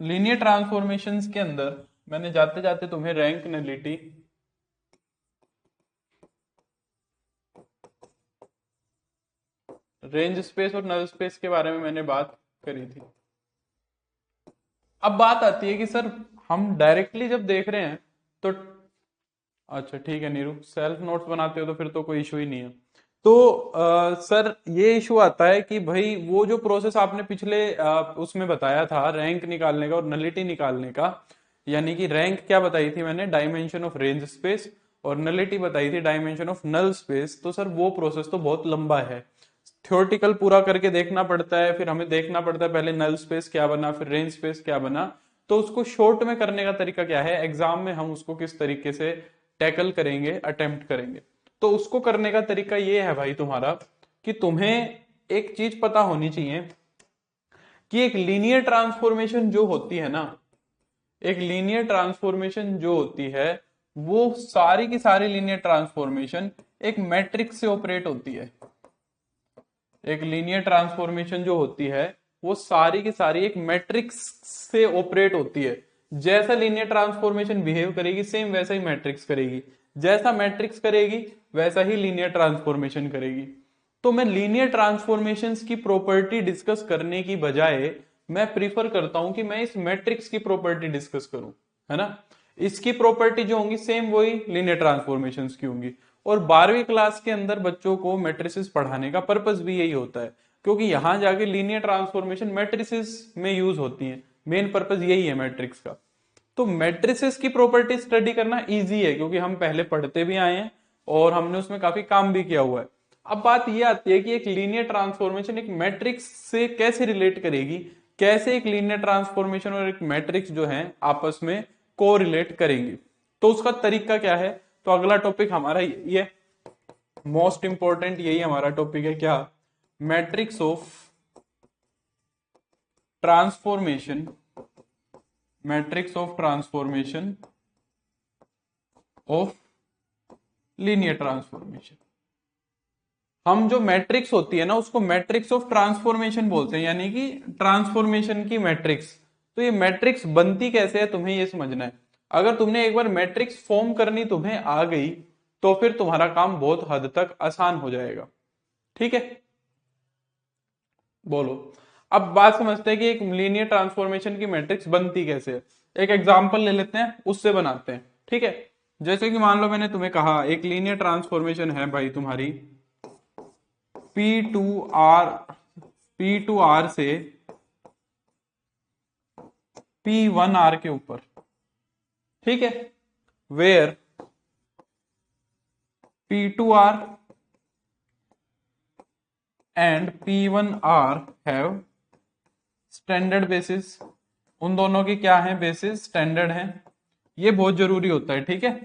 Linear transformations के अंदर मैंने जाते जाते तुम्हें रैंक नलिटी, रेंज स्पेस और नल स्पेस के बारे में मैंने बात करी थी। अब बात आती है कि सर हम डायरेक्टली जब देख रहे हैं तो अच्छा ठीक है नीरू, सेल्फ नोट्स बनाते हो तो फिर तो कोई इशू ही नहीं है। तो सर ये इशू आता है कि भाई वो जो प्रोसेस आपने पिछले उसमें बताया था रैंक निकालने का और नलिटी निकालने का, यानी कि रैंक क्या बताई थी मैंने, डायमेंशन ऑफ रेंज स्पेस, और नलिटी बताई थी डायमेंशन ऑफ नल स्पेस। तो सर वो प्रोसेस तो बहुत लंबा है, थ्योरेटिकल पूरा करके देखना पड़ता है, फिर हमें देखना पड़ता है पहले नल स्पेस क्या बना फिर रेंज स्पेस क्या बना। तो उसको शॉर्ट में करने का तरीका क्या है, एग्जाम में हम उसको किस तरीके से टैकल करेंगे, अटेम्प्ट करेंगे। तो उसको करने का तरीका ये है भाई तुम्हारा, कि तुम्हें एक चीज पता होनी चाहिए कि एक लीनियर ट्रांसफॉर्मेशन जो होती है ना, एक लीनियर ट्रांसफॉर्मेशन जो होती है वो सारी की सारी लीनियर ट्रांसफॉर्मेशन एक मैट्रिक्स से ऑपरेट होती है। एक लीनियर ट्रांसफॉर्मेशन जो होती है वो सारी की सारी एक मैट्रिक्स से ऑपरेट होती है। जैसा लीनियर ट्रांसफॉर्मेशन बिहेव करेगी सेम वैसा ही मैट्रिक्स करेगी, जैसा मैट्रिक्स करेगी वैसा ही लीनियर ट्रांसफॉर्मेशन करेगी। तो मैं लीनियर ट्रांसफॉर्मेशंस की प्रॉपर्टी डिस्कस करने की बजाय मैं प्रीफर करता हूं कि मैं इस मैट्रिक्स की प्रॉपर्टी डिस्कस करूं, है ना। इसकी प्रॉपर्टी जो होंगी सेम वही लीनियर ट्रांसफॉर्मेशंस की होंगी। और 12वीं क्लास के अंदर बच्चों को मैट्रिसेस पढ़ाने का पर्पस भी यही होता है, क्योंकि यहां जाके लीनियर ट्रांसफॉर्मेशन मैट्रिसेस में यूज होती है, मेन पर्पस यही है मैट्रिक्स का। तो मैट्रिसेस की प्रॉपर्टी स्टडी करना इजी है, क्योंकि हम पहले पढ़ते भी आए हैं और हमने उसमें काफी काम भी किया हुआ है। अब बात यह आती है कि एक लीनियर ट्रांसफॉर्मेशन एक मैट्रिक्स से कैसे रिलेट करेगी, कैसे एक लीनियर ट्रांसफॉर्मेशन और एक मैट्रिक्स जो है आपस में को रिलेट करेंगी। तो उसका तरीका क्या है, तो अगला टॉपिक हमारा ये मोस्ट इंपॉर्टेंट यही हमारा टॉपिक है, क्या, matrix of transformation, matrix of transformation of linear transformation. हम जो मैट्रिक्स होती है ना उसको मैट्रिक्स ऑफ ट्रांसफॉर्मेशन बोलते हैं, यानी कि ट्रांसफॉर्मेशन की मैट्रिक्स। तो ये मैट्रिक्स बनती कैसे है तुम्हें ये समझना है। अगर तुमने एक बार मैट्रिक्स फॉर्म करनी तुम्हें आ गई तो फिर तुम्हारा काम बहुत हद तक आसान हो जाएगा, ठीक है। बोलो, अब बात समझते हैं कि एक लीनियर ट्रांसफॉर्मेशन की मैट्रिक्स बनती कैसे है। एक एग्जांपल ले लेते हैं उससे बनाते हैं, ठीक है। जैसे कि मान लो मैंने तुम्हें कहा एक लीनियर ट्रांसफॉर्मेशन है भाई तुम्हारी P2R, P2R से P1R के ऊपर, ठीक है, where P2R and P1R have standard basis. उन दोनों की क्या है, बेसिस स्टैंडर्ड है। ये बहुत जरूरी होता है, ठीक है।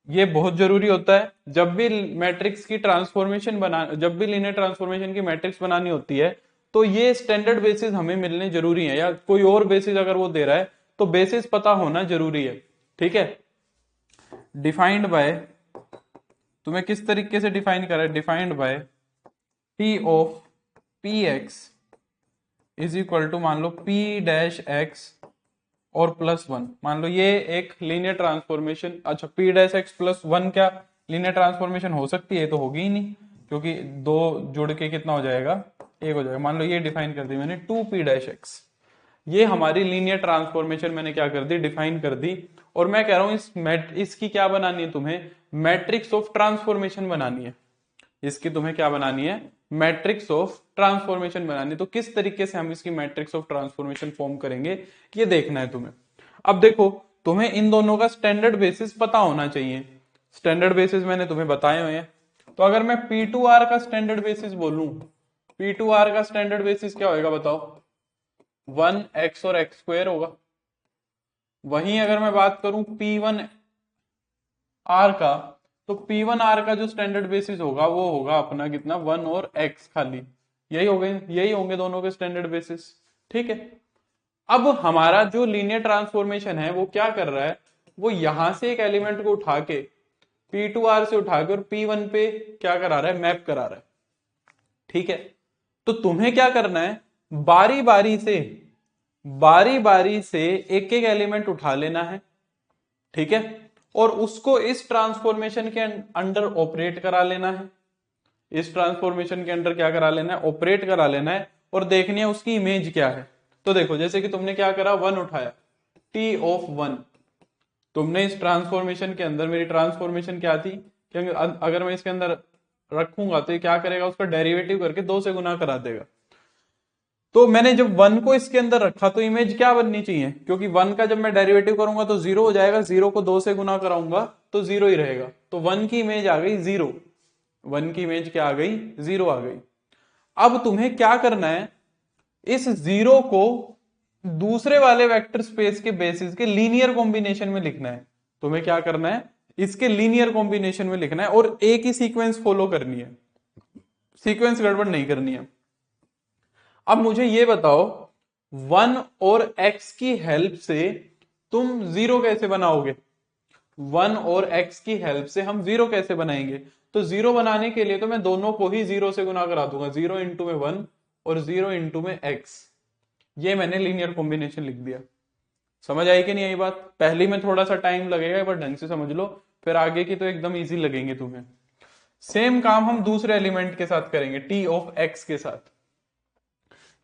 ये बहुत जरूरी होता है जब भी मैट्रिक्स की ट्रांसफॉर्मेशन बना, जब भी लीनियर ट्रांसफॉर्मेशन की मैट्रिक्स बनानी होती है तो ये स्टैंडर्ड बेसिस हमें मिलने जरूरी है, या कोई और बेसिस अगर वो दे रहा है तो बेसिस पता होना जरूरी है, ठीक है। डिफाइंड बाय, तुम्हें किस तरीके से डिफाइन करा है, defined by P of P x is equal to मान लो P डैश एक्स और प्लस वन। मान लो ये एक लीनियर ट्रांसफॉर्मेशन, अच्छा P dash x plus one क्या लीनियर ट्रांसफॉर्मेशन हो सकती है, तो होगी ही नहीं, क्योंकि दो जुड़ के कितना हो जाएगा, एक हो जाएगा। मान लो ये डिफाइन कर दी मैंने 2P डैश एक्स, ये हमारी लीनियर ट्रांसफॉर्मेशन मैंने क्या कर दी, डिफाइन कर दी। और मैं कह रहा हूं इसकी क्या बनानी है तुम्हें, मैट्रिक्स ऑफ ट्रांसफॉर्मेशन बनानी है। इसकी तुम्हें क्या बनानी है, मैट्रिक्स ऑफ ट्रांसफॉर्मेशन बनानी। तो किस तरीके से हम इसकी मैट्रिक्स ऑफ ट्रांसफॉर्मेशन फॉर्म करेंगे ये देखना है तुम्हें। अब देखो, तुम्हें इन दोनों का स्टैंडर्ड बेसिस पता होना चाहिए। स्टैंडर्ड बेसिस मैंने तुम्हें बताए हुए हैं। तो अगर मैं P2R का स्टैंडर्ड बेसिस बोलूं, P2R का स्टैंडर्ड बेसिस क्या होगा बताओ, 1x और x स्क्वायर होगा। वहीं अगर मैं बात करूं P1R का, तो P1R का जो स्टैंडर्ड बेसिस होगा वो होगा अपना कितना, 1 और x खाली। यही होंगे दोनों के स्टैंडर्ड बेसिस, ठीक है। अब हमारा जो लीनियर ट्रांसफॉर्मेशन है वो क्या कर रहा है, वो यहां से एक एलिमेंट को उठा के P2R से उठा के और P1 पे क्या करा रहा है, मैप करा रहा है, ठीक है। तो तुम्हें क्या करना है, बारी बारी से बारी बारी से एक एक एलिमेंट उठा लेना है, ठीक है, और उसको इस ट्रांसफॉर्मेशन के अंडर ऑपरेट करा लेना है। इस ट्रांसफॉर्मेशन के अंडर क्या करा लेना है, ऑपरेट करा लेना है, और देखनी है उसकी इमेज क्या है। तो देखो जैसे कि तुमने क्या करा, वन उठाया, टी ऑफ वन, तुमने इस ट्रांसफॉर्मेशन के अंदर, मेरी ट्रांसफॉर्मेशन क्या थी कि अगर मैं इसके अंदर रखूंगा तो ये क्या करेगा, उसका डेरिवेटिव करके 2 से गुना करा देगा। तो मैंने जब वन को इसके अंदर रखा तो इमेज क्या बननी चाहिए, क्योंकि वन का जब मैं डेरिवेटिव करूंगा तो 0 हो जाएगा, 0 को 2 से गुना कराऊंगा तो 0 ही रहेगा। तो वन की इमेज आ गई 0, वन की इमेज क्या आ गई, 0 आ गई। अब तुम्हें क्या करना है, इस 0 को दूसरे वाले वेक्टर स्पेस के बेसिस के लीनियर कॉम्बिनेशन में लिखना है। तुम्हें क्या करना है, इसके लीनियर कॉम्बिनेशन में लिखना है, और एक ही सीक्वेंस फॉलो करनी है, सीक्वेंस गड़बड़ नहीं करनी है। अब मुझे ये बताओ, वन और एक्स की हेल्प से तुम 0 कैसे बनाओगे, वन और एक्स की हेल्प से हम 0 कैसे बनाएंगे। तो 0 बनाने के लिए तो मैं दोनों को ही 0 से गुना करा दूंगा, 0 इंटू में 1 और 0 इंटू में एक्स। ये मैंने लीनियर कॉम्बिनेशन लिख दिया। समझ आई कि नहीं आई बात, पहली में थोड़ा सा टाइम लगेगा, पर ढंग से समझ लो, फिर आगे की तो एकदम इजी लगेंगे तुम्हें। सेम काम हम दूसरे एलिमेंट के साथ करेंगे, टी ऑफ एक्स के साथ।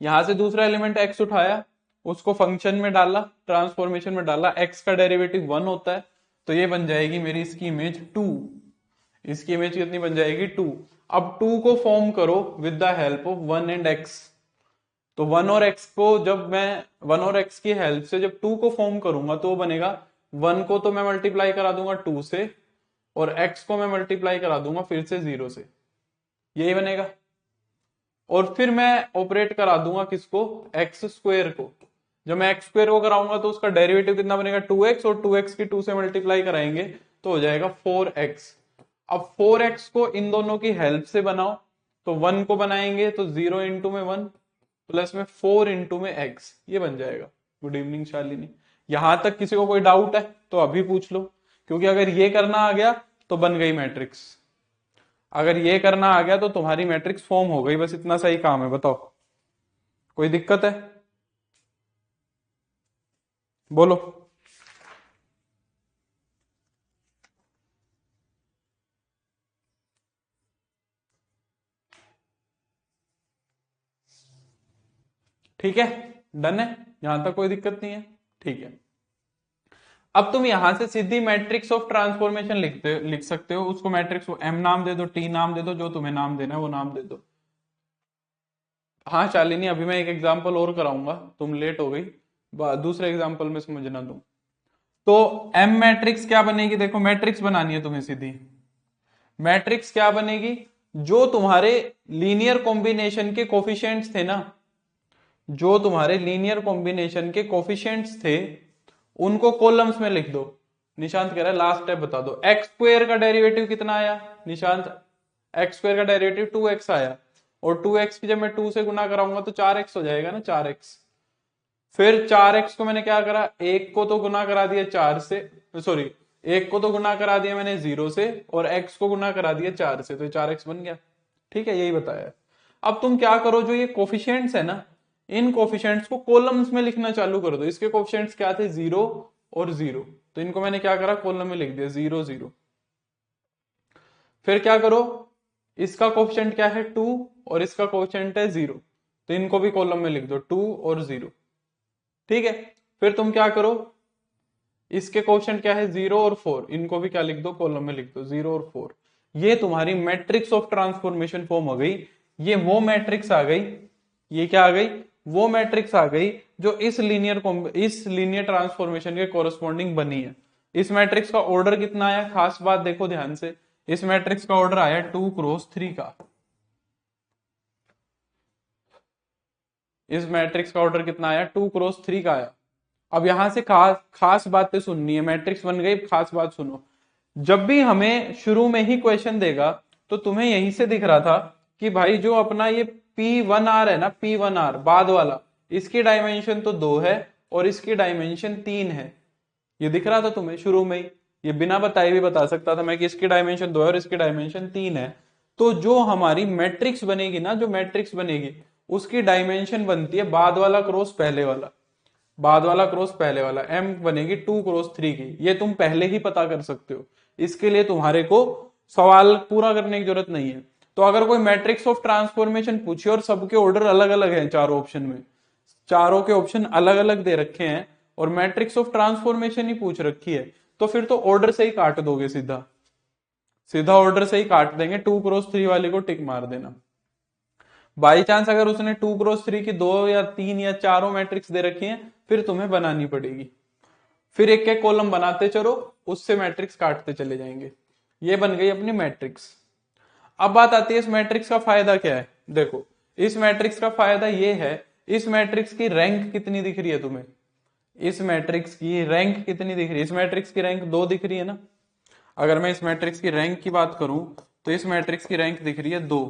यहां से दूसरा एलिमेंट एक्स उठाया, उसको फंक्शन में डाला, ट्रांसफॉर्मेशन में डाला, एक्स का डेरिवेटिव 1 होता है, तो ये बन जाएगी मेरी इसकी इमेज 2। इसकी इमेज कितनी बन जाएगी, 2। अब 2 को फॉर्म करो with the help of 1 and x. तो 1 और x को जब मैं 1 और x की हेल्प से जब 2 को फॉर्म करूंगा तो वो बनेगा, 1 को तो मैं मल्टीप्लाई करा दूंगा 2 से, और x को मैं मल्टीप्लाई करा दूंगा फिर से 0 से, यही बनेगा। और फिर मैं ऑपरेट करा दूंगा किसको, एक्स स्क्वेयर को। जब मैं एक्स स्क्वेयर को कराऊंगा तो उसका डेरिवेटिव कितना बनेगा, 2x, और 2x की 2 से मल्टीप्लाई कराएंगे तो हो जाएगा 4x। अब 4x को इन दोनों की हेल्प से बनाओ, तो 1 को बनाएंगे तो 0 इंटू में 1 प्लस में 4 इंटू में x, ये बन जाएगा। Good evening Shalini. यहां तक किसी को कोई डाउट है तो अभी पूछ लो, क्योंकि अगर ये करना आ गया तो बन गई मैट्रिक्स, अगर ये करना आ गया तो तुम्हारी मैट्रिक्स फॉर्म हो गई, बस इतना सही काम है। बताओ कोई दिक्कत है, बोलो। ठीक है, डन है, यहां तक कोई दिक्कत नहीं है, ठीक है। अब तुम यहां से सीधी मैट्रिक्स ऑफ ट्रांसफॉर्मेशन लिख सकते हो, उसको मैट्रिक्स को एम नाम दे दो, टी नाम दे दो, जो तुम्हें नाम देना है वो नाम दे दो। हाँ शालिनी, अभी मैं एक एग्जांपल और कराऊंगा, तुम लेट हो गई, दूसरे एग्जांपल में समझना तुम। तो एम मैट्रिक्स क्या बनेगी, देखो मैट्रिक्स बनानी है तुम्हें सीधी। मैट्रिक्स क्या बनेगी, जो तुम्हारे लीनियर कॉम्बिनेशन के कोफिशिएंट्स थे ना, जो तुम्हारे लीनियर कॉम्बिनेशन के कोफिशिएंट्स थे उनको कॉलम्स में लिख दो। निशांत कह रहा है लास्ट स्टेप बता दो। एक्स स्क्वायर का डेरिवेटिव कितना आया निशांत, एक्स स्क्वायर का डेरिवेटिव 2x आया, और 2x की जब मैं 2 से गुना कराऊंगा तो 4x हो जाएगा ना, 4x। फिर 4x को मैंने क्या करा, एक को तो गुना करा दिया 4 से, सॉरी एक को तो गुना करा दिया मैंने 0 से, और x को गुना करा दिया 4 से, तो ये 4x बन गया। ठीक है, यही बताया। अब तुम क्या करो, जो ये कोफिशिएंट्स है ना, इन कोफिशिएंट्स को कॉलम्स में लिखना चालू कर दो। इसके कोफिशिएंट्स क्या थे, 0 और 0, तो इनको मैंने क्या करा, कॉलम में लिख दिया 0 0। फिर क्या करो, इसका कोफिशिएंट क्या है 2 और इसका कोफिशिएंट है 0, तो इनको भी कॉलम में लिख दो 2 और 0। ठीक है, फिर तुम क्या करो, इसके कोफिशिएंट क्या है 0 और 4, इनको भी क्या लिख दो, कॉलम में लिख दो 0 और 4। ये तुम्हारी मैट्रिक्स ऑफ ट्रांसफॉर्मेशन फॉर्म हो गई। ये वो मैट्रिक्स आ गई, ये क्या आ गई, वो मैट्रिक्स आ गई जो इस लीनियर ट्रांसफॉर्मेशन के कोरस्पॉन्डिंग बनी है। इस मैट्रिक्स का ऑर्डर कितना आया, खास बात देखो ध्यान से, इस मैट्रिक्स का ऑर्डर आया 2 क्रॉस 3 का। इस मैट्रिक्स का ऑर्डर कितना आया, 2 क्रॉस 3 का आया। अब यहां से खास बातें सुननी है, मैट्रिक्स बन गई, खास बात सुनो। जब भी हमें शुरू में ही क्वेश्चन देगा तो तुम्हें यहीं से दिख रहा था कि भाई जो अपना ये P1R है ना, P1R बाद वाला, इसकी डायमेंशन तो 2 है और इसकी डायमेंशन 3 है। ये दिख रहा था तुम्हें शुरू में ही, ये बिना बताए भी बता सकता था मैं कि इसकी डायमेंशन 2 है और इसकी डायमेंशन 3 है। तो जो हमारी मैट्रिक्स बनेगी ना, जो मैट्रिक्स बनेगी उसकी डायमेंशन बनती है बाद वाला क्रॉस पहले वाला। बाद वाला क्रॉस पहले वाला, m बनेगी 2 क्रॉस 3 की। ये तुम पहले ही पता कर सकते हो, इसके लिए तुम्हारे को सवाल पूरा करने की जरूरत नहीं है। तो अगर कोई मैट्रिक्स ऑफ ट्रांसफॉर्मेशन पूछे और सबके ऑर्डर अलग अलग हैं, चारों ऑप्शन में चारों के ऑप्शन अलग अलग दे रखे हैं और मैट्रिक्स ऑफ ट्रांसफॉर्मेशन ही पूछ रखी है, तो फिर तो ऑर्डर से ही काट दोगे, सीधा सीधा ऑर्डर से ही काट देंगे, 2 क्रॉस 3 वाली को टिक मार देना। बाई चांस अगर उसने 2 क्रॉस 3 की 2 या 3 या चारों मैट्रिक्स दे रखी हैं, फिर तुम्हें बनानी पड़ेगी, फिर एक एक कॉलम बनाते चलो, उससे मैट्रिक्स काटते चले जाएंगे। ये बन गई अपनी मैट्रिक्स। अब बात आती है इस मैट्रिक्स का फायदा क्या है। देखो इस मैट्रिक्स का फायदा ये है, इस मैट्रिक्स की रैंक कितनी दिख रही है तुम्हें, इस मैट्रिक्स की रैंक कितनी दिख रही है, इस मैट्रिक्स की रैंक 2 दिख रही है ना। अगर मैं इस मैट्रिक्स की रैंक की बात करूं तो इस मैट्रिक्स की रैंक दिख रही है 2।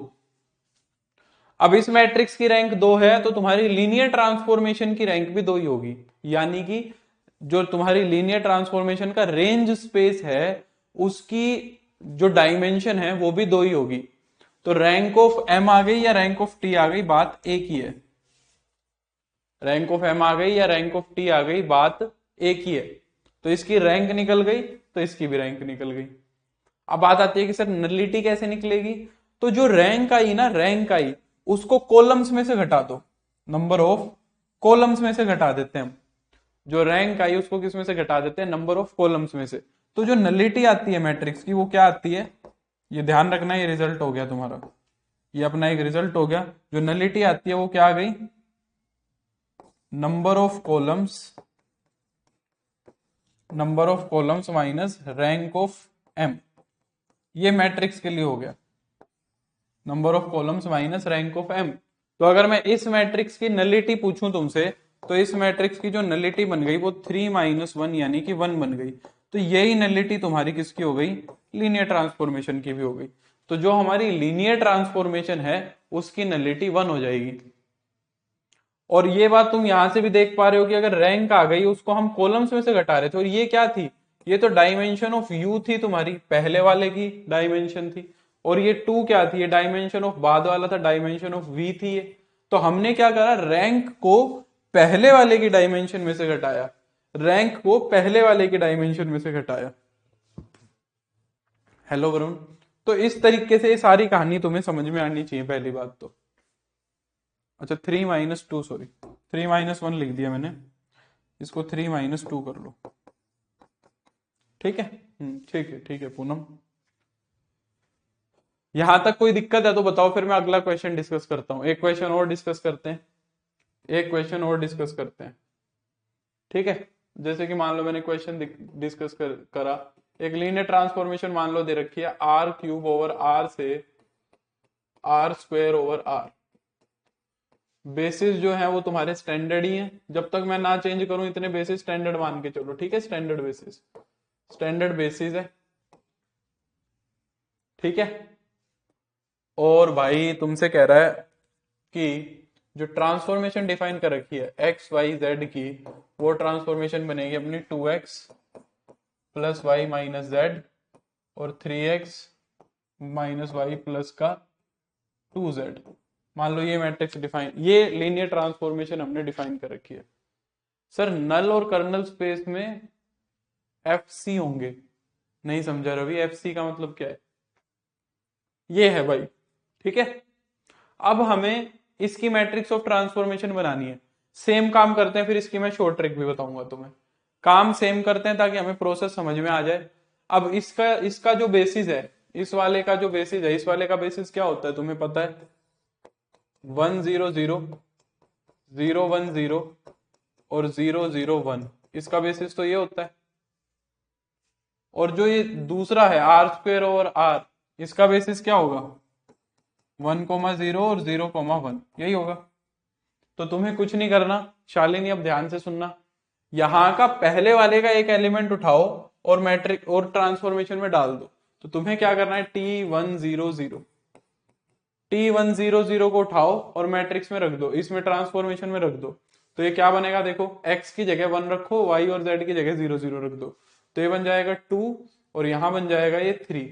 अब इस मैट्रिक्स की रैंक 2 है तो तुम्हारी लीनियर ट्रांसफॉर्मेशन की रैंक भी 2 ही होगी, यानी कि जो तुम्हारी लीनियर ट्रांसफॉर्मेशन का रेंज स्पेस है उसकी जो डायमेंशन है वो भी 2 ही होगी। तो रैंक ऑफ m आ गई या रैंक ऑफ t आ गई, बात एक ही है। रैंक ऑफ m आ गई या रैंक ऑफ t आ गई, बात एक ही है। तो इसकी रैंक निकल गई तो इसकी भी रैंक निकल गई। अब बात आती है कि सर नलिटी कैसे निकलेगी। तो जो रैंक आई ना, रैंक आई उसको कॉलम्स में से घटा दो, नंबर ऑफ कॉलम्स में से घटा देते हैं हम। जो रैंक आई उसको किस में से घटा देते हैं, नंबर ऑफ कॉलम्स में से। तो जो नलिटी आती है मैट्रिक्स की वो क्या आती है, ये ध्यान रखना, ये रिजल्ट हो गया तुम्हारा, ये अपना एक रिजल्ट हो गया। जो नलिटी आती है वो क्या आ गई, number of columns minus rank of m। ये मैट्रिक्स के लिए हो गया, number of columns minus rank of m। तो अगर मैं इस मैट्रिक्स की नलिटी पूछूं तुमसे, तो इस मैट्रिक्स की जो नलिटी बन गई वो 3 - 1 यानी कि 1 बन गई। तो यही नलिटी तुम्हारी किसकी हो गई, लीनियर ट्रांसफॉर्मेशन की भी हो गई। तो जो हमारी लीनियर ट्रांसफॉर्मेशन है उसकी नलिटी 1 हो जाएगी। और ये बात तुम यहां से भी देख पा रहे हो कि अगर रैंक आ गई उसको हम कॉलम्स में से घटा रहे थे, और ये क्या थी, ये तो डायमेंशन ऑफ u थी, तुम्हारी पहले वाले की डायमेंशन थी। और ये 2 क्या थी, ये डायमेंशन ऑफ बाद वाला था, डायमेंशन ऑफ v थी ये। तो हमने क्या करा, रैंक को पहले वाले की डायमेंशन में से घटाया, रैंक को पहले वाले की डायमेंशन में से घटाया। हेलो वरुण। तो इस तरीके से ये सारी कहानी तुम्हें समझ में आनी चाहिए, पहली बात तो। अच्छा 3 - 2, सॉरी 3 - 1 लिख दिया मैंने, इसको 3 - 2 कर लो। ठीक है, ठीक है पूनम। यहां तक कोई दिक्कत है तो बताओ, फिर मैं अगला क्वेश्चन डिस्कस करता हूं। एक क्वेश्चन और डिस्कस करते हैं, एक क्वेश्चन और डिस्कस करते हैं। ठीक है, जैसे कि मान लो मैंने क्वेश्चन डिस्कस करा, एक लीनियर ट्रांसफॉर्मेशन मान लो दे रखी है r³ ओवर r से r² ओवर r। बेसिस जो है वो तुम्हारे स्टैंडर्ड ही है, जब तक मैं ना चेंज करूं इतने बेसिस स्टैंडर्ड मान के चलो। ठीक है, स्टैंडर्ड बेसिस है। ठीक है, और भाई तुमसे कह रहा है कि जो ट्रांसफॉर्मेशन डिफाइन कर रखी है एक्स वाई जेड की, वो ट्रांसफॉर्मेशन बनेगी अपनी 2x + y - z और 3x - y प्लस का 2z। मान लो ये मैट्रिक्स डिफाइन, ये लीनियर ट्रांसफॉर्मेशन हमने डिफाइन कर रखी है। सर नल और कर्नल स्पेस में FC होंगे, नहीं समझा रवि, FC का मतलब क्या है, ये है भाई। ठीक है, अब हमें इसकी मैट्रिक्स ऑफ ट्रांसफॉर्मेशन बनानी है। सेम काम करते हैं, फिर इसकी मैं शॉर्ट ट्रिक भी बताऊंगा तुम्हें। काम सेम करते हैं ताकि हमें प्रोसेस समझ में आ जाए। अब इसका जो बेसिस है, इस वाले का जो बेसिस है, इस वाले का बेसिस क्या होता है तुम्हें पता है, 1 0 0 0 1 0 और 0 0 1। इसका बेसिस तो ये होता है। और जो ये दूसरा है r² ओवर r, इसका बेसिस क्या होगा, 1,0 और 0,1, यही होगा। तो तुम्हें कुछ नहीं करना शालिनी, अब ध्यान से सुनना। यहां का पहले वाले का एक एलिमेंट उठाओ और मैट्रिक और ट्रांसफॉर्मेशन में डाल दो। तो तुम्हें क्या करना है, T1 0 0 T1 0 0 को उठाओ और मैट्रिक्स में रख दो, इसमें ट्रांसफॉर्मेशन में रख दो। तो ये क्या बनेगा, देखो x की जगह 1 रखो, y और z की जगह 0 0 रख दो, तो ये बन जाएगा 2 और यहां बन जाएगा ये 3।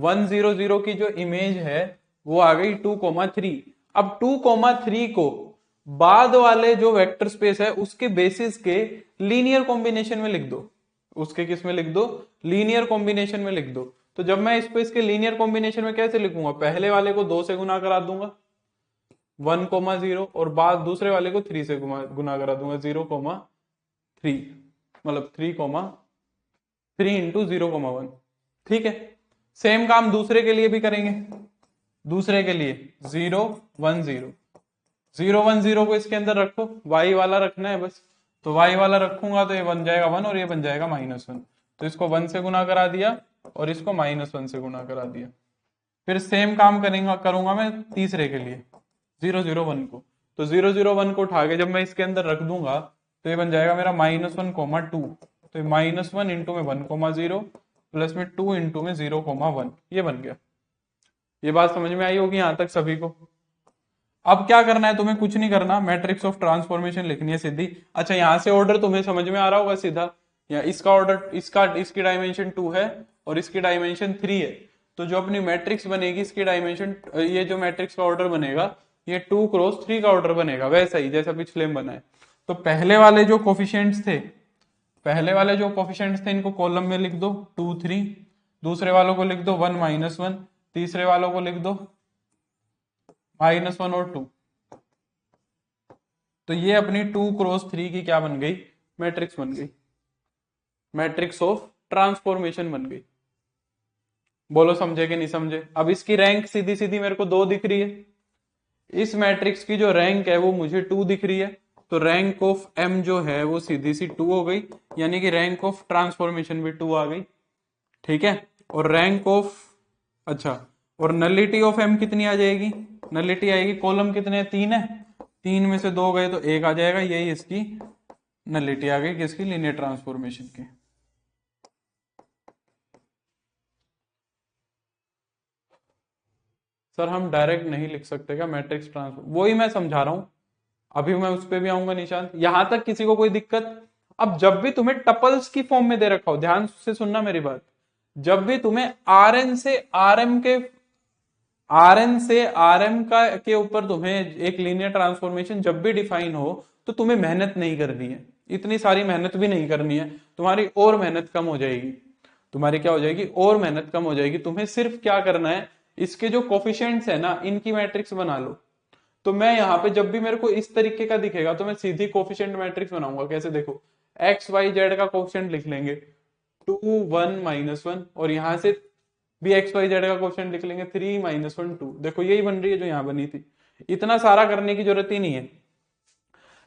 1 0 0 की जो इमेज है वो आ गई 2,3। अब 2,3 को बाद वाले जो वेक्टर स्पेस है उसके बेसिस के लीनियर कॉम्बिनेशन में लिख दो। उसके किस में लिख दो? लीनियर कॉम्बिनेशन में लिख दो। तो जब मैं स्पेस के लीनियर कॉम्बिनेशन में कैसे लिखूंगा? पहले वाले को 2 से गुना करा दूंगा 1,0 और बाद दूसरे वाले को 3 से गुना करा दूंगा 0,3, मतलब 3 इंटू 0,1। ठीक है, सेम काम दूसरे के लिए भी करेंगे। दूसरे के लिए 0,1,0 0,1,0 को इसके अंदर रखो, y वाला रखना है बस। तो y वाला रखूंगा तो ये बन जाएगा 1 और ये बन जाएगा -1। तो इसको 1 से गुना करा दिया और इसको -1 से गुना करा दिया। फिर सेम काम करूंगा मैं तीसरे के लिए 0,0,1 को। तो 0,0,1 को उठा के जब मैं इसके अंदर रख दूंगा तो ये बन जाएगा मेरा -1,2। तो -1 इंटू में 1,0 प्लस में 2 इंटू में 0,1, ये बन गया। ये बात समझ में आई होगी यहां तक सभी को? अब क्या करना है तुम्हें? कुछ नहीं करना, मैट्रिक्स ऑफ ट्रांसफॉर्मेशन लिखनी है सीधी। अच्छा, यहां से ऑर्डर तुम्हें समझ में आ रहा होगा सीधा। या इसका ऑर्डर, इसकी डायमेंशन 2 है और इसकी डायमेंशन 3 है। तो जो अपनी मैट्रिक्स बनेगी इसकी डायमेंशन, ये जो मैट्रिक्स का ऑर्डर बनेगा ये 2 क्रॉस 3 का ऑर्डर बनेगा, वैसा ही जैसा पिछले में बना है। तो पहले वाले जो कोफिशिएंट्स थे, इनको कॉलम में लिख दो 2, 3। दूसरे वालों को लिख दो 1, -1। तीसरे वालों को लिख दो -1 और 2। तो ये अपनी 2 क्रॉस 3 की क्या बन गई? मैट्रिक्स बन गई, मैट्रिक्स ऑफ ट्रांसफॉर्मेशन बन गई। बोलो समझे कि नहीं समझे? अब इसकी रैंक सीधी सीधी मेरे को 2 दिख रही है। इस मैट्रिक्स की जो रैंक है वो मुझे 2 दिख रही है। तो रैंक ऑफ m जो है वो सीधी सी 2 हो गई, यानी कि रैंक ऑफ ट्रांसफॉर्मेशन भी 2 आ गई। ठीक है, और रैंक ऑफ, अच्छा, और नलिटी ऑफ m कितनी आ जाएगी? नलिटी आएगी, कॉलम कितने 3 है, 3 में से 2 गए तो 1 आ जाएगा। यही इसकी नलिटी आ गई किसकी? लीनियर ट्रांसफॉर्मेशन की। सर हम डायरेक्ट नहीं लिख सकते क्या मैट्रिक्स ट्रांसफॉर्म? वही मैं समझा रहा हूं, अभी मैं उस पर भी आऊंगा निशांत। यहां तक किसी को कोई दिक्कत? अब जब भी तुम्हें टपल्स की फॉर्म में दे रखा हो, ध्यान से सुनना मेरी बात, जब भी तुम्हें आर एन से आर एम का के ऊपर तुम्हें एक लीनियर ट्रांसफॉर्मेशन जब भी डिफाइन हो तो तुम्हें मेहनत नहीं करनी है, इतनी सारी मेहनत भी नहीं करनी है। तुम्हारी और मेहनत कम हो जाएगी, तुम्हारी क्या हो जाएगी? और मेहनत कम हो जाएगी। तुम्हें सिर्फ क्या करना है, इसके जो कोफिशिएंट्स है ना इनकी मैट्रिक्स बना लो। तो मैं यहाँ पे जब भी मेरे को इस तरीके का दिखेगा तो मैं सीधी कोफिशिएंट मैट्रिक्स बनाऊंगा। कैसे? देखो, एक्स वाई जेड का कोफिशिएंट लिख लेंगे 2, 1, -1, और यहां से भी एक्स वाई जेड का कोफिशिएंट लिख लेंगे 3, -1, 2। देखो यही बन रही है जो यहां बनी थी। इतना सारा करने की जरूरत ही नहीं है।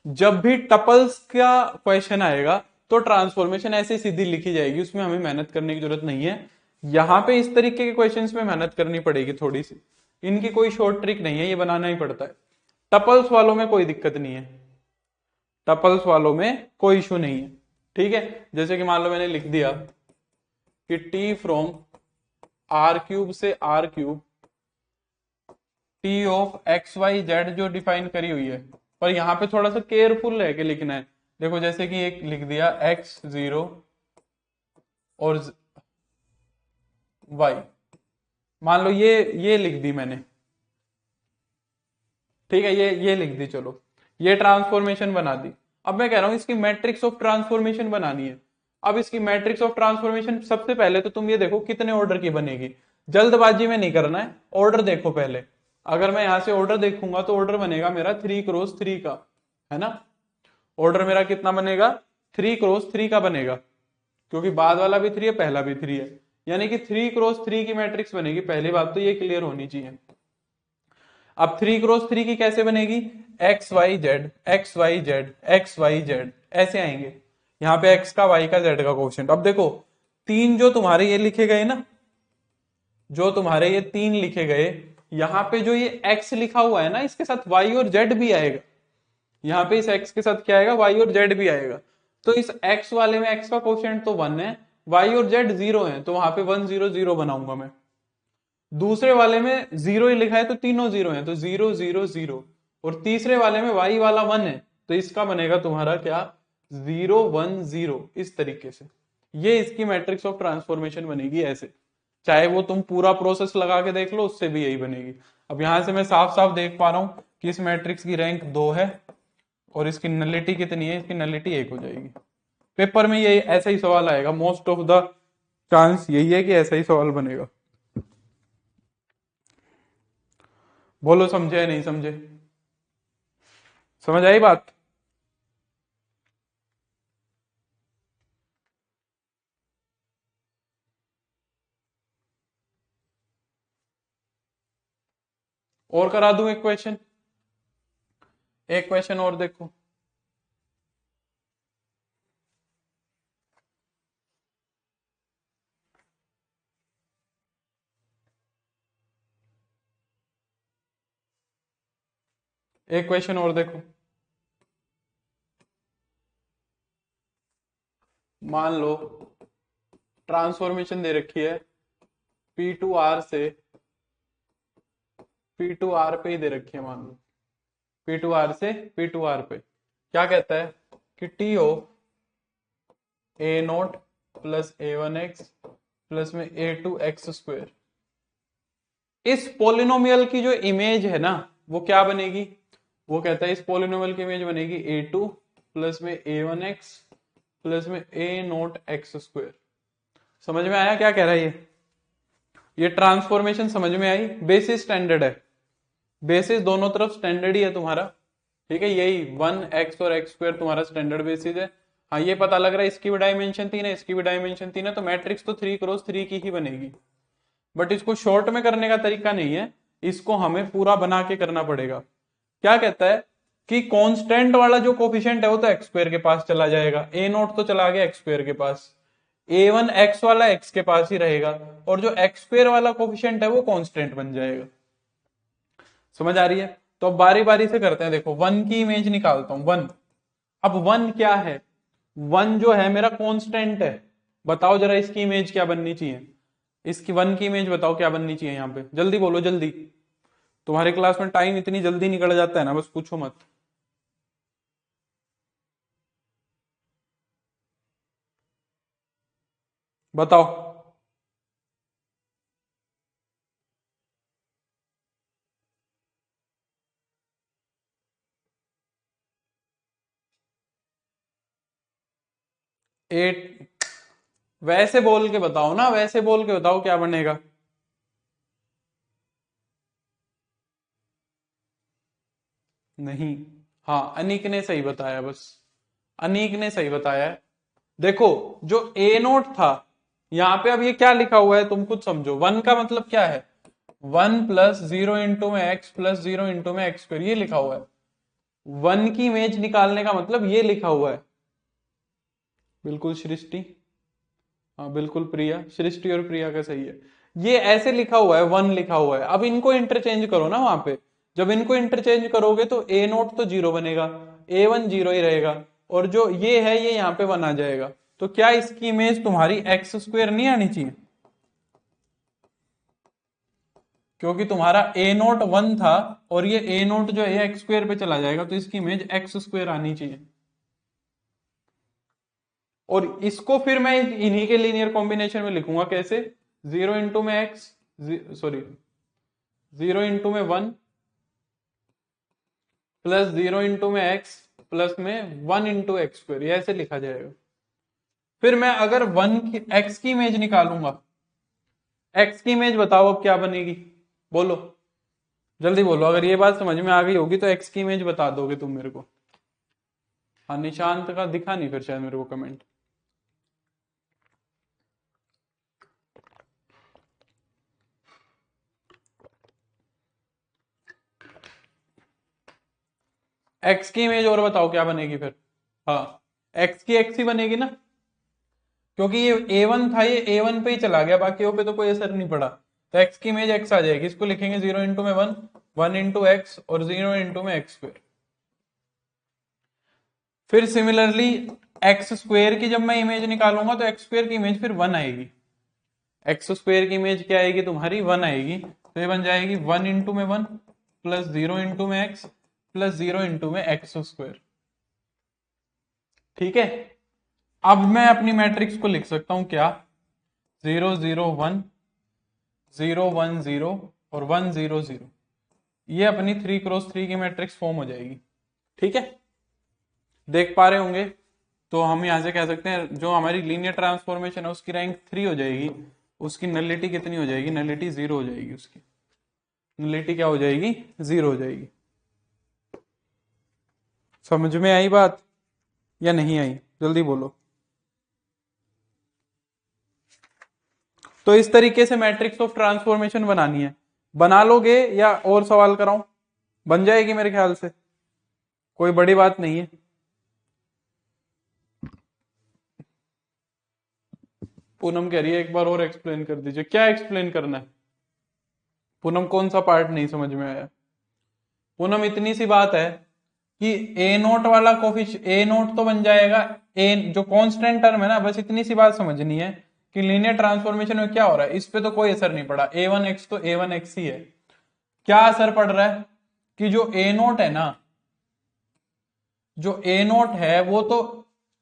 जब भी टपल्स का क्वेश्चन आएगा तो ट्रांसफॉर्मेशन ऐसे सीधी लिखी जाएगी, उसमें हमें मेहनत करने की जरूरत नहीं है। यहां पे इस तरीके के क्वेश्चंस में मेहनत करनी पड़ेगी थोड़ी सी, इनकी कोई शॉर्ट ट्रिक नहीं है, ये बनाना ही पड़ता है। टपल्स वालों में कोई दिक्कत नहीं है, टपल्स वालों में कोई इशू नहीं है। ठीक है, जैसे कि मान लो मैंने लिख दिया कि t फ्रॉम r³ से r³ t of x y z जो डिफाइन करी हुई है, पर यहां पे थोड़ा सा केयरफुल रह के लिखना है। देखो जैसे कि एक लिख दिया x0 और y, मान लो ये लिख दी मैंने। ठीक है, ये लिख दी, चलो ये ट्रांसफॉर्मेशन बना दी। अब मैं कह रहा हूं इसकी मैट्रिक्स ऑफ ट्रांसफॉर्मेशन बनानी है। अब इसकी मैट्रिक्स ऑफ ट्रांसफॉर्मेशन सबसे पहले तो तुम ये देखो कितने ऑर्डर की बनेगी, जल्दबाजी में नहीं करना है, ऑर्डर देखो पहले। अगर मैं यहां से ऑर्डर देखूंगा तो ऑर्डर बनेगा मेरा 3 क्रॉस 3 का, है ना? ऑर्डर मेरा कितना बनेगा? 3 क्रॉस 3 का बनेगा, क्योंकि बाद वाला भी 3 है, पहला भी 3 है, यानी कि 3 क्रॉस 3 की मैट्रिक्स बनेगी। पहली बात तो ये क्लियर होनी चाहिए। अब 3 क्रॉस 3 की कैसे बनेगी? X y z, x y z, x y z, ऐसे आएंगे। यहाँ पे एक्स का, वाई का, जेड का कोफिशिएंट। अब देखो 3 जो तुम्हारे ये लिखे गए ना, जो तुम्हारे ये 3 लिखे गए, यहाँ पे जो ये एक्स लिखा हुआ है ना, इसके साथ वाई और जेड भी आएगा। यहाँ पे इस एक्स के साथ क्या आएगा? वाई और जेड भी आएगा। तो इस एक्स वाले में एक्स का कोफिशिएंट तो 1 है, वाई और जेड 0 है, तो वहां पे 1, 0, 0 बनाऊंगा मैं। दूसरे वाले में 0 ही लिखा है तो तीनों 0 है, तो 0, 0, 0। और तीसरे वाले में वाई वाला 1 है, तो इसका बनेगा तुम्हारा क्या? 0, 1, 0, इस तरीके से। ये इसकी मैट्रिक्स ऑफ ट्रांसफॉर्मेशन बनेगी ऐसे। चाहे वो तुम पूरा प्रोसेस लगा के देख लो, उससे भी यही बनेगी। अब यहां से मैं साफ साफ देख पा रहा हूं किस मैट्रिक्स की रैंक 2 है और इसकी नलिटी कितनी है, इसकी नलिटी 1 हो जाएगी। पेपर में ये ऐसा ही सवाल आएगा, मोस्ट ऑफ द चांस यही है कि ऐसा ही सवाल बनेगा। बोलो समझे या नहीं समझे, समझ आई बात? और करा दूं एक क्वेश्चन, एक क्वेश्चन और देखो। एक क्वेश्चन और देखो। मान लो ट्रांसफॉर्मेशन दे रखी है P2R से P2R पे ही दे रखी है, मान लो P2R से P2R पे। क्या कहता है कि t of A0 plus A1x plus में A2x², इस पोलिनोमियल की जो इमेज है ना वो क्या बनेगी, वो कहता है इस पोलिनोमियल की इमेज बनेगी A2 प्लस में A1x प्लस में A0x²। समझ में आया क्या कह रहा है ये ट्रांसफॉर्मेशन समझ में आई? बेसिस स्टैंडर्ड है, बेसिस दोनों तरफ स्टैंडर्ड ही है तुम्हारा, ठीक है, यही 1x और x² तुम्हारा स्टैंडर्ड बेसिस है। हाँ ये पता लग रहा है इसकी भी डायमेंशन 3 है, इसकी भी डायमेंशन 3 है, तो मैट्रिक्स तो 3x3 की ही बनेगी। बट इसको शॉर्ट में करने का तरीका नहीं है, इसको हमें पूरा बना के करना पड़ेगा। क्या कहता है कि कांस्टेंट वाला जो कोफिशिएंट है वो तो x² के पास चला जाएगा, A0 तो चला गया x² के पास, A1x वाला x के पास ही रहेगा, और जो x² वाला कोफिशिएंट है वो कांस्टेंट बन जाएगा। समझ आ रही है? तो अब बारी बारी से करते हैं। देखो 1 की इमेज निकालता हूं, 1। अब 1 क्या है, 1 जो है मेरा कांस्टेंट है। बताओ जरा इसकी इमेज क्या बननी चाहिए, इसकी 1 की इमेज बताओ क्या बननी चाहिए यहाँ पे, जल्दी बोलो जल्दी। तुम्हारे क्लास में टाइम इतनी जल्दी निकल जाता है ना, बस पूछो मत। बताओ। एट, वैसे बोल के बताओ ना, वैसे बोल के बताओ क्या बनेगा। नहीं, हाँ अनिक ने सही बताया, बस अनिक ने सही बताया है। देखो जो A0 था, यहां पे अब ये क्या लिखा हुआ है तुम खुद समझो। 1 का मतलब क्या है, 1 प्लस 0 इंटू में x प्लस 0 इंटू में x², ये लिखा हुआ है। 1 की इमेज निकालने का मतलब ये लिखा हुआ है। बिल्कुल सृष्टि, हाँ बिल्कुल प्रिया, सृष्टि और प्रिया का सही है। ये ऐसे लिखा हुआ है, 1 लिखा हुआ है। अब इनको इंटरचेंज करो ना वहां पे, जब इनको इंटरचेंज करोगे तो A0 तो 0 बनेगा, A1 0 ही रहेगा, और जो ये है ये यहाँ पे 1 आ जाएगा। तो क्या इसकी इमेज तुम्हारी x² नहीं आनी चाहिए, क्योंकि तुम्हारा A0 1 था और ये A0 जो है x² पे चला जाएगा, तो इसकी इमेज x² आनी चाहिए। और इसको फिर मैं इन्हीं के लीनियर कॉम्बिनेशन में लिखूंगा कैसे, 0 इंटू में x, सॉरी 0 इंटू में 1 प्लस 0 इंटू में x प्लस में 1 इंटू x², ये ऐसे लिखा जाएगा। फिर मैं अगर 1 की x की इमेज निकालूंगा, x की इमेज बताओ अब क्या बनेगी, बोलो जल्दी बोलो। अगर ये बात समझ में आ गई होगी तो x की इमेज बता दोगे तुम मेरे को। हाँ निशांत का दिखा नहीं फिर शायद मेरे को कमेंट। x की इमेज और बताओ क्या बनेगी फिर। हाँ x की x ही बनेगी ना, क्योंकि ये A1 था, ये A1 पे ही चला गया, बाकी पे तो कोई असर नहीं पड़ा। तो x की इमेज x आ जाएगी, इसको लिखेंगे 0 इंटू में 1, 1 इंटू x और 0 इंटू में x²। फिर सिमिलरली x² की जब मैं इमेज निकालूंगा तो x² की इमेज फिर 1 आएगी, x² की इमेज क्या आएगी तुम्हारी 1 आएगी, तो ये बन जाएगी 1 इंटू में 1 प्लस 0 इंटू में x प्लस 0 इंटू में x²। ठीक है, अब मैं अपनी मैट्रिक्स को लिख सकता हूं क्या, 0 0 1 0 1 0 और 1 0 0। ये अपनी 3x3 की मैट्रिक्स फॉर्म हो जाएगी। ठीक है, देख पा रहे होंगे। तो हम यहां से कह सकते हैं जो हमारी लीनियर ट्रांसफॉर्मेशन है उसकी रैंक 3 हो जाएगी, उसकी नलिटी कितनी हो जाएगी, नलिटी 0 हो जाएगी, उसकी नलिटी क्या हो जाएगी, 0 हो जाएगी। समझ में आई बात या नहीं आई, जल्दी बोलो। तो इस तरीके से मैट्रिक्स ऑफ ट्रांसफॉर्मेशन बनानी है, बना लोगे या और सवाल कराऊं? बन जाएगी मेरे ख्याल से, कोई बड़ी बात नहीं है। पूनम कह रही है एक बार और एक्सप्लेन कर दीजिए, क्या एक्सप्लेन करना है पूनम, कौन सा पार्ट नहीं समझ में आया? पूनम इतनी सी बात है कि ए नोट वाला ए नोट तो बन जाएगा, ए जो कांस्टेंट टर्म है ना, बस इतनी सी बात समझनी है कि लीनियर ट्रांसफॉर्मेशन में क्या हो रहा है, इस पे तो कोई असर नहीं पड़ा, a1x तो a1x ही है। क्या असर पड़ रहा है कि जो ए नोट है ना, जो ए नोट है वो तो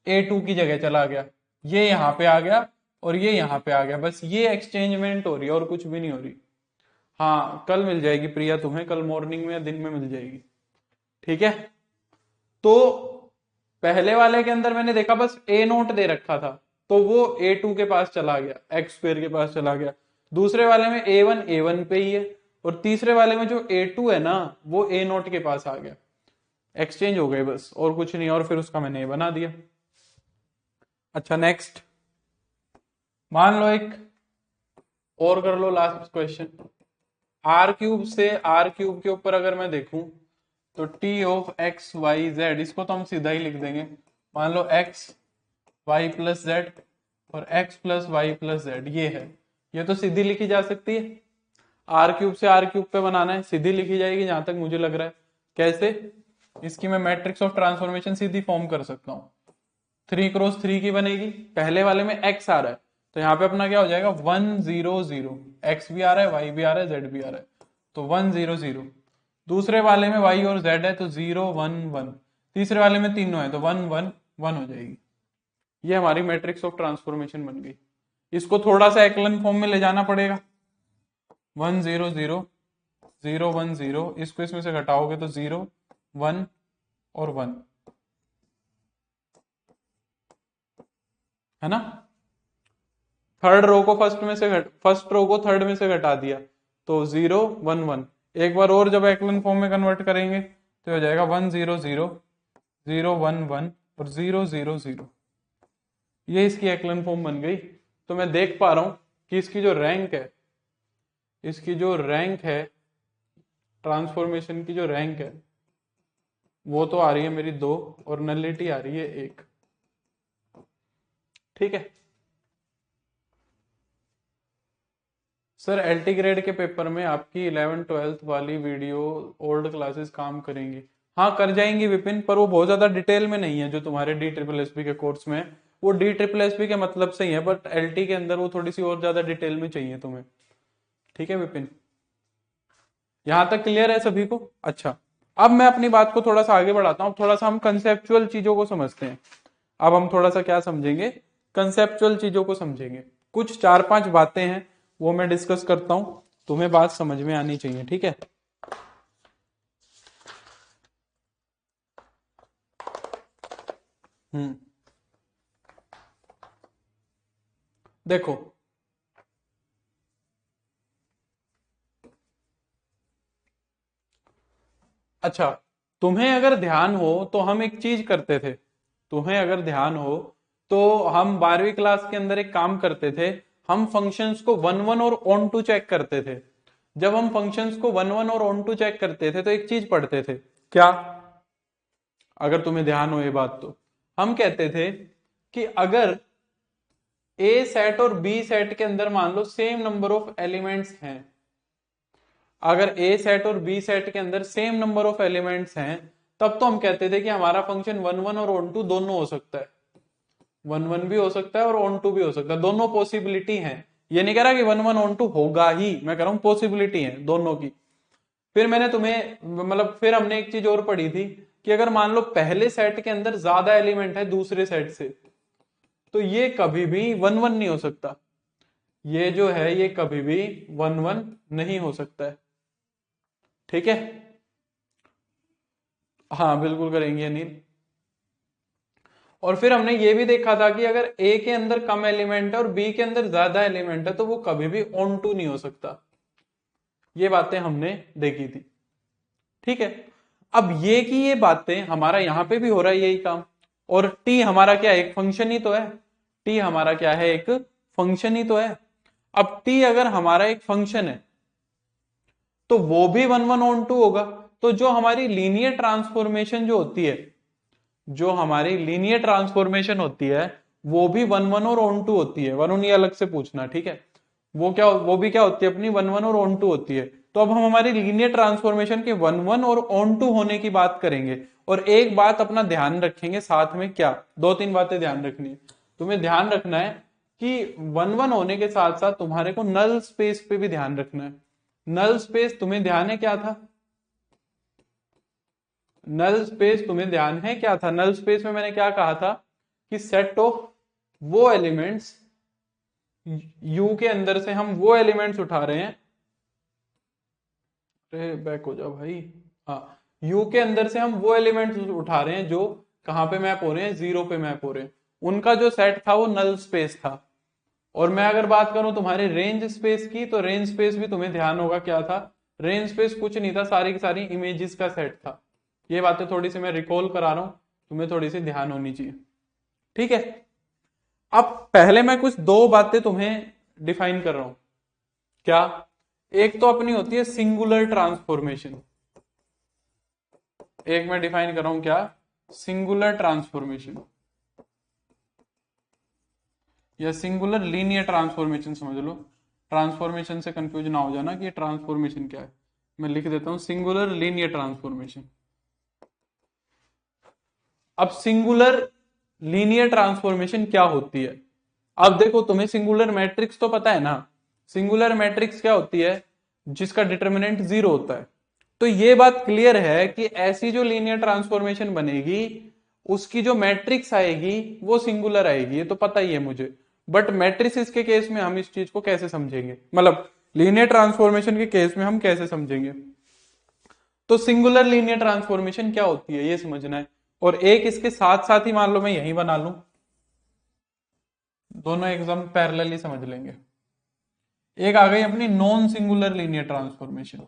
a2 की जगह चला गया, ये यहां पे आ गया और ये यहां पे आ गया, बस ये एक्सचेंजमेंट हो रही है और कुछ भी नहीं हो रही। हाँ कल मिल जाएगी प्रिया तुम्हें, कल मॉर्निंग में या दिन में मिल जाएगी। ठीक है, तो पहले वाले के अंदर मैंने देखा बस ए नोट दे रखा था, तो वो a2 के पास चला गया, एक्स स्क्वेयर के पास चला गया। दूसरे वाले में a1 पे ही है, और तीसरे वाले में जो a2 है ना वो ए नोट के पास आ गया, एक्सचेंज हो गए बस, और कुछ नहीं, और फिर उसका मैंने बना दिया। अच्छा नेक्स्ट, मान लो एक और कर लो, लास्ट क्वेश्चन। आर क्यूब से आर क्यूब के ऊपर अगर मैं देखूं तो t of x y z, इसको तो हम सीधा ही लिख देंगे, मान लो एक्स वाई प्लस जेड और x plus y plus z, ये है, ये तो सीधी लिखी जा सकती है। आर क्यूब से आर क्यूब पे बनाना है, सीधी लिखी जाएगी जहां तक मुझे लग रहा है। कैसे? इसकी मैं matrix of transformation Sidhi form कर सकता हूँ, 3x3 की बनेगी। पहले वाले में x आ रहा है तो यहाँ पे अपना क्या हो जाएगा, 1 0 0, x भी आ रहा है, y भी आ रहा है, z भी आ रहा है, तो 1 0 0। दूसरे वाले में y और z है तो 0 1 1। तीसरे वाले में तीनों है तो 1 1 1 हो जाएगी। ये हमारी मैट्रिक्स ऑफ ट्रांसफॉर्मेशन बन गई। इसको थोड़ा सा एक्लन फॉर्म में ले जाना पड़ेगा, 1 0 0 0 1 0, इसको इसमें से घटाओगे तो 0 1 और 1, है ना। थर्ड रो को फर्स्ट रो को थर्ड में से घटा दिया तो 0 1 1। एक बार और जब एक्लन फॉर्म में कन्वर्ट करेंगे तो हो जाएगा 1 0 0 0 1 1 और 0 0 0। ये इसकी एक्लन फॉर्म बन गई। तो मैं देख पा रहा हूं कि इसकी जो रैंक है, इसकी जो रैंक है, ट्रांसफॉर्मेशन की जो रैंक है वो तो आ रही है मेरी 2 और नलिटी आ रही है 1। ठीक है सर, एलटी ग्रेड के पेपर में आपकी 11th-12th वाली वीडियो ओल्ड क्लासेस काम करेंगी? हाँ कर जाएंगी विपिन, पर वो बहुत ज्यादा डिटेल में नहीं है जो तुम्हारे DSSB के कोर्स में है। वो DSSB के मतलब से ही है, बट एलटी के अंदर वो थोड़ी सी और ज्यादा डिटेल में चाहिए तुम्हें। ठीक है विपिन, यहां तक क्लियर है सभी को? अच्छा, अब मैं अपनी बात को थोड़ा सा आगे बढ़ाता हूँ, थोड़ा सा हम कंसेप्चुअल चीजों को समझते हैं। अब हम थोड़ा सा क्या समझेंगे, कंसेप्चुअल चीजों को समझेंगे। कुछ 4-5 बातें हैं वो मैं डिस्कस करता हूं, तुम्हें बात समझ में आनी चाहिए। ठीक है, हम्म, देखो अच्छा, तुम्हें अगर ध्यान हो तो हम एक चीज करते थे, तुम्हें अगर ध्यान हो तो हम 12वीं क्लास के अंदर एक काम करते थे, हम फंक्शंस को 1 1 और ऑन टू चेक करते थे। जब हम फंक्शंस को 1 1 और ऑन टू चेक करते थे तो एक चीज पढ़ते थे, क्या? अगर तुम्हें ध्यान हो ये बात, तो हम कहते थे कि अगर ए सेट और बी सेट के अंदर मान लो सेम नंबर ऑफ एलिमेंट्स हैं, अगर ए सेट और बी सेट के अंदर सेम नंबर ऑफ एलिमेंट्स हैं, तब तो हम कहते थे कि हमारा फंक्शन 1 1 और ऑन टू दोनों हो सकता है। 1 1 भी हो सकता है और ऑन टू भी हो सकता है, दोनों पॉसिबिलिटी है। ये नहीं कह रहा कि 1 1 ऑन टू होगा ही, मैं कह रहा हूं पॉसिबिलिटी है दोनों की। फिर मैंने तुम्हें मतलब फिर हमने एक चीज और पढ़ी थी कि अगर मान लो पहले सेट के अंदर ज्यादा एलिमेंट है दूसरे सेट से, तो ये कभी भी 1 1 नहीं हो सकता, ये जो है ये कभी भी 1 1 नहीं हो सकता है। ठीक है, हाँ बिल्कुल करेंगे अनिल। और फिर हमने ये भी देखा था कि अगर ए के अंदर कम एलिमेंट है और बी के अंदर ज्यादा एलिमेंट है तो वो कभी भी ऑन टू नहीं हो सकता। ये बातें हमने देखी थी, ठीक है। अब ये कि ये बातें हमारा यहां पे भी हो रहा है यही काम, और टी हमारा क्या है, एक फंक्शन ही तो है। टी हमारा क्या है, एक फंक्शन ही तो है। अब टी अगर हमारा एक फंक्शन है तो वो भी वन वन ऑन टू होगा। तो जो हमारी लीनियर ट्रांसफॉर्मेशन जो होती है, जो हमारी लीनियर ट्रांसफॉर्मेशन होती है वो भी वन वन और ऑन टू होती है। वन ये अलग से पूछना, ठीक है। वो भी क्या होती है अपनी, वन वन और ऑन टू होती है। तो अब हम हमारी लीनियर ट्रांसफॉर्मेशन के वन वन और ऑन टू होने की बात करेंगे। और एक बात अपना ध्यान रखेंगे साथ में, क्या दो तीन बातें ध्यान रखनी है। तुम्हें ध्यान रखना है कि वन वन होने के साथ साथ तुम्हारे को नल स्पेस पे भी ध्यान रखना है। नल स्पेस तुम्हें ध्यान है क्या था, नल स्पेस तुम्हें ध्यान है क्या था। नल स्पेस में मैंने क्या कहा था कि सेट ऑफ वो एलिमेंट्स, यू के अंदर से हम वो एलिमेंट्स उठा रहे हैं। अरे बैक हो जाओ भाई। हाँ, यू के अंदर से हम वो एलिमेंट्स उठा रहे हैं जो कहां पे मैप हो रहे हैं, जीरो पे मैप हो रहे हैं। उनका जो सेट था वो नल स्पेस था। और मैं अगर बात करूं तुम्हारे रेंज स्पेस की, तो रेंज स्पेस भी तुम्हें ध्यान होगा क्या था। रेंज स्पेस कुछ नहीं था, सारी की सारी इमेजेस का सेट था। ये बातें थोड़ी सी मैं रिकॉल करा रहा हूं, तुम्हें थोड़ी सी ध्यान होनी चाहिए, ठीक है। अब पहले मैं कुछ दो बातें तुम्हें डिफाइन कर रहा हूं। क्या, एक तो अपनी होती है सिंगुलर ट्रांसफॉर्मेशन। एक मैं डिफाइन कर रहा हूं क्या, सिंगुलर ट्रांसफॉर्मेशन या सिंगुलर लीनियर ट्रांसफॉर्मेशन समझ लो। ट्रांसफॉर्मेशन से कंफ्यूज ना हो जाना कि ये ट्रांसफॉर्मेशन क्या है। मैं लिख देता हूं सिंगुलर लीनियर ट्रांसफॉर्मेशन। अब सिंगुलर लीनियर ट्रांसफॉर्मेशन क्या होती है। अब देखो तुम्हें सिंगुलर मैट्रिक्स तो पता है ना। सिंगुलर मैट्रिक्स क्या होती है, जिसका डिटर्मिनेंट जीरो होता है। तो ये बात क्लियर है कि ऐसी जो लीनियर ट्रांसफॉर्मेशन बनेगी उसकी जो मैट्रिक्स आएगी वो सिंगुलर आएगी, ये तो पता ही है मुझे। बट मैट्रिसेस के केस में हम इस चीज को कैसे समझेंगे, मतलब लीनियर ट्रांसफॉर्मेशन के केस में हम कैसे समझेंगे। तो सिंगुलर लीनियर ट्रांसफॉर्मेशन क्या होती है ये समझना है। और एक इसके साथ साथ ही मान लो मैं यही बना लूं, दोनों एकदम पैरेलली समझ लेंगे। एक आ गई अपनी non singular linear transformation.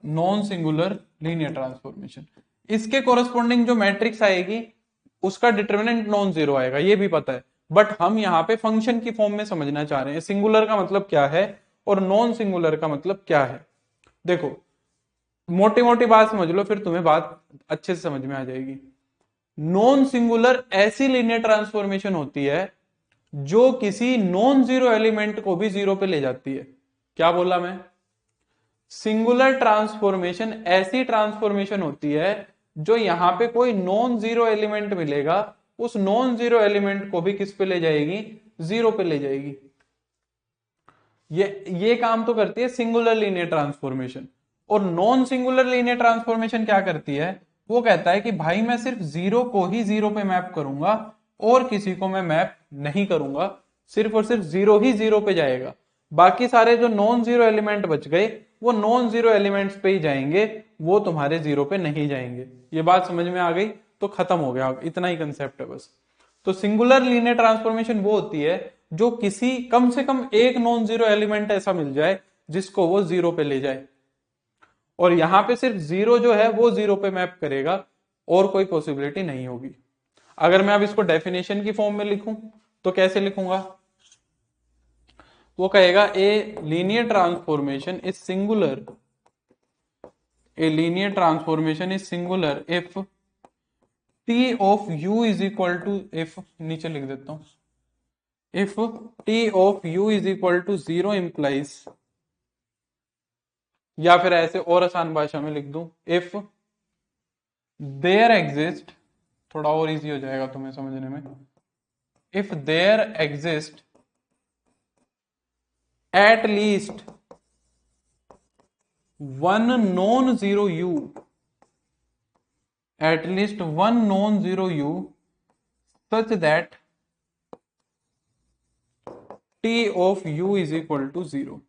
Non singular linear transformation, इसके कोरस्पॉन्डिंग जो मैट्रिक्स आएगी उसका डिटर्मिनेंट नॉन जीरो आएगा, ये भी पता है। बट हम यहाँ पे फंक्शन की फॉर्म में समझना चाह रहे हैं सिंगुलर का मतलब क्या है और नॉन सिंगुलर का मतलब क्या है। देखो मोटी मोटी बात समझ लो, फिर तुम्हें बात अच्छे से समझ में आ जाएगी। नॉन सिंगुलर ऐसी लीनियर ट्रांसफॉर्मेशन होती है जो किसी नॉन जीरो एलिमेंट को भी जीरो पे ले जाती है। क्या बोला मैं, सिंगुलर ट्रांसफॉर्मेशन ऐसी ट्रांसफॉर्मेशन होती है जो यहां पे कोई नॉन जीरो एलिमेंट मिलेगा उस नॉन जीरो एलिमेंट को भी किस पे ले जाएगी, जीरो पे ले जाएगी। ये काम तो करती है सिंगुलर लीनियर ट्रांसफॉर्मेशन। और नॉन सिंगुलर लीनियर ट्रांसफॉर्मेशन क्या करती है, वो कहता है कि भाई मैं सिर्फ जीरो को ही जीरो पे मैप करूंगा और किसी को मैं मैप नहीं करूंगा, सिर्फ और सिर्फ जीरो ही जीरो पे जाएगा। बाकी सारे जो नॉन जीरो एलिमेंट बच गए वो नॉन जीरो एलिमेंट्स पे ही जाएंगे, वो तुम्हारे जीरो पे नहीं जाएंगे। ये बात समझ में आ गई, तो खत्म हो गया, इतना ही कंसेप्ट है बस। तो सिंगुलर लीनियर ट्रांसफॉर्मेशन वो होती है जो किसी कम से कम एक नॉन जीरो एलिमेंट ऐसा मिल जाए जिसको वो जीरो पे ले जाए, और यहां पे सिर्फ जीरो जो है वो जीरो पे मैप करेगा और कोई पॉसिबिलिटी नहीं होगी। अगर मैं अब इसको डेफिनेशन की फॉर्म में लिखूं तो कैसे लिखूंगा, वो कहेगा a linear transformation is singular, a linear transformation is singular if t of u is equal to, if नीचे लिख देता हूं, if t of u is equal to zero implies, या फिर ऐसे और आसान भाषा में लिख दूं, इफ देयर एग्जिस्ट, थोड़ा और इजी हो जाएगा तुम्हें समझने में, if there exist at least one non zero u, at least one non zero u such that t of u is equal to zero.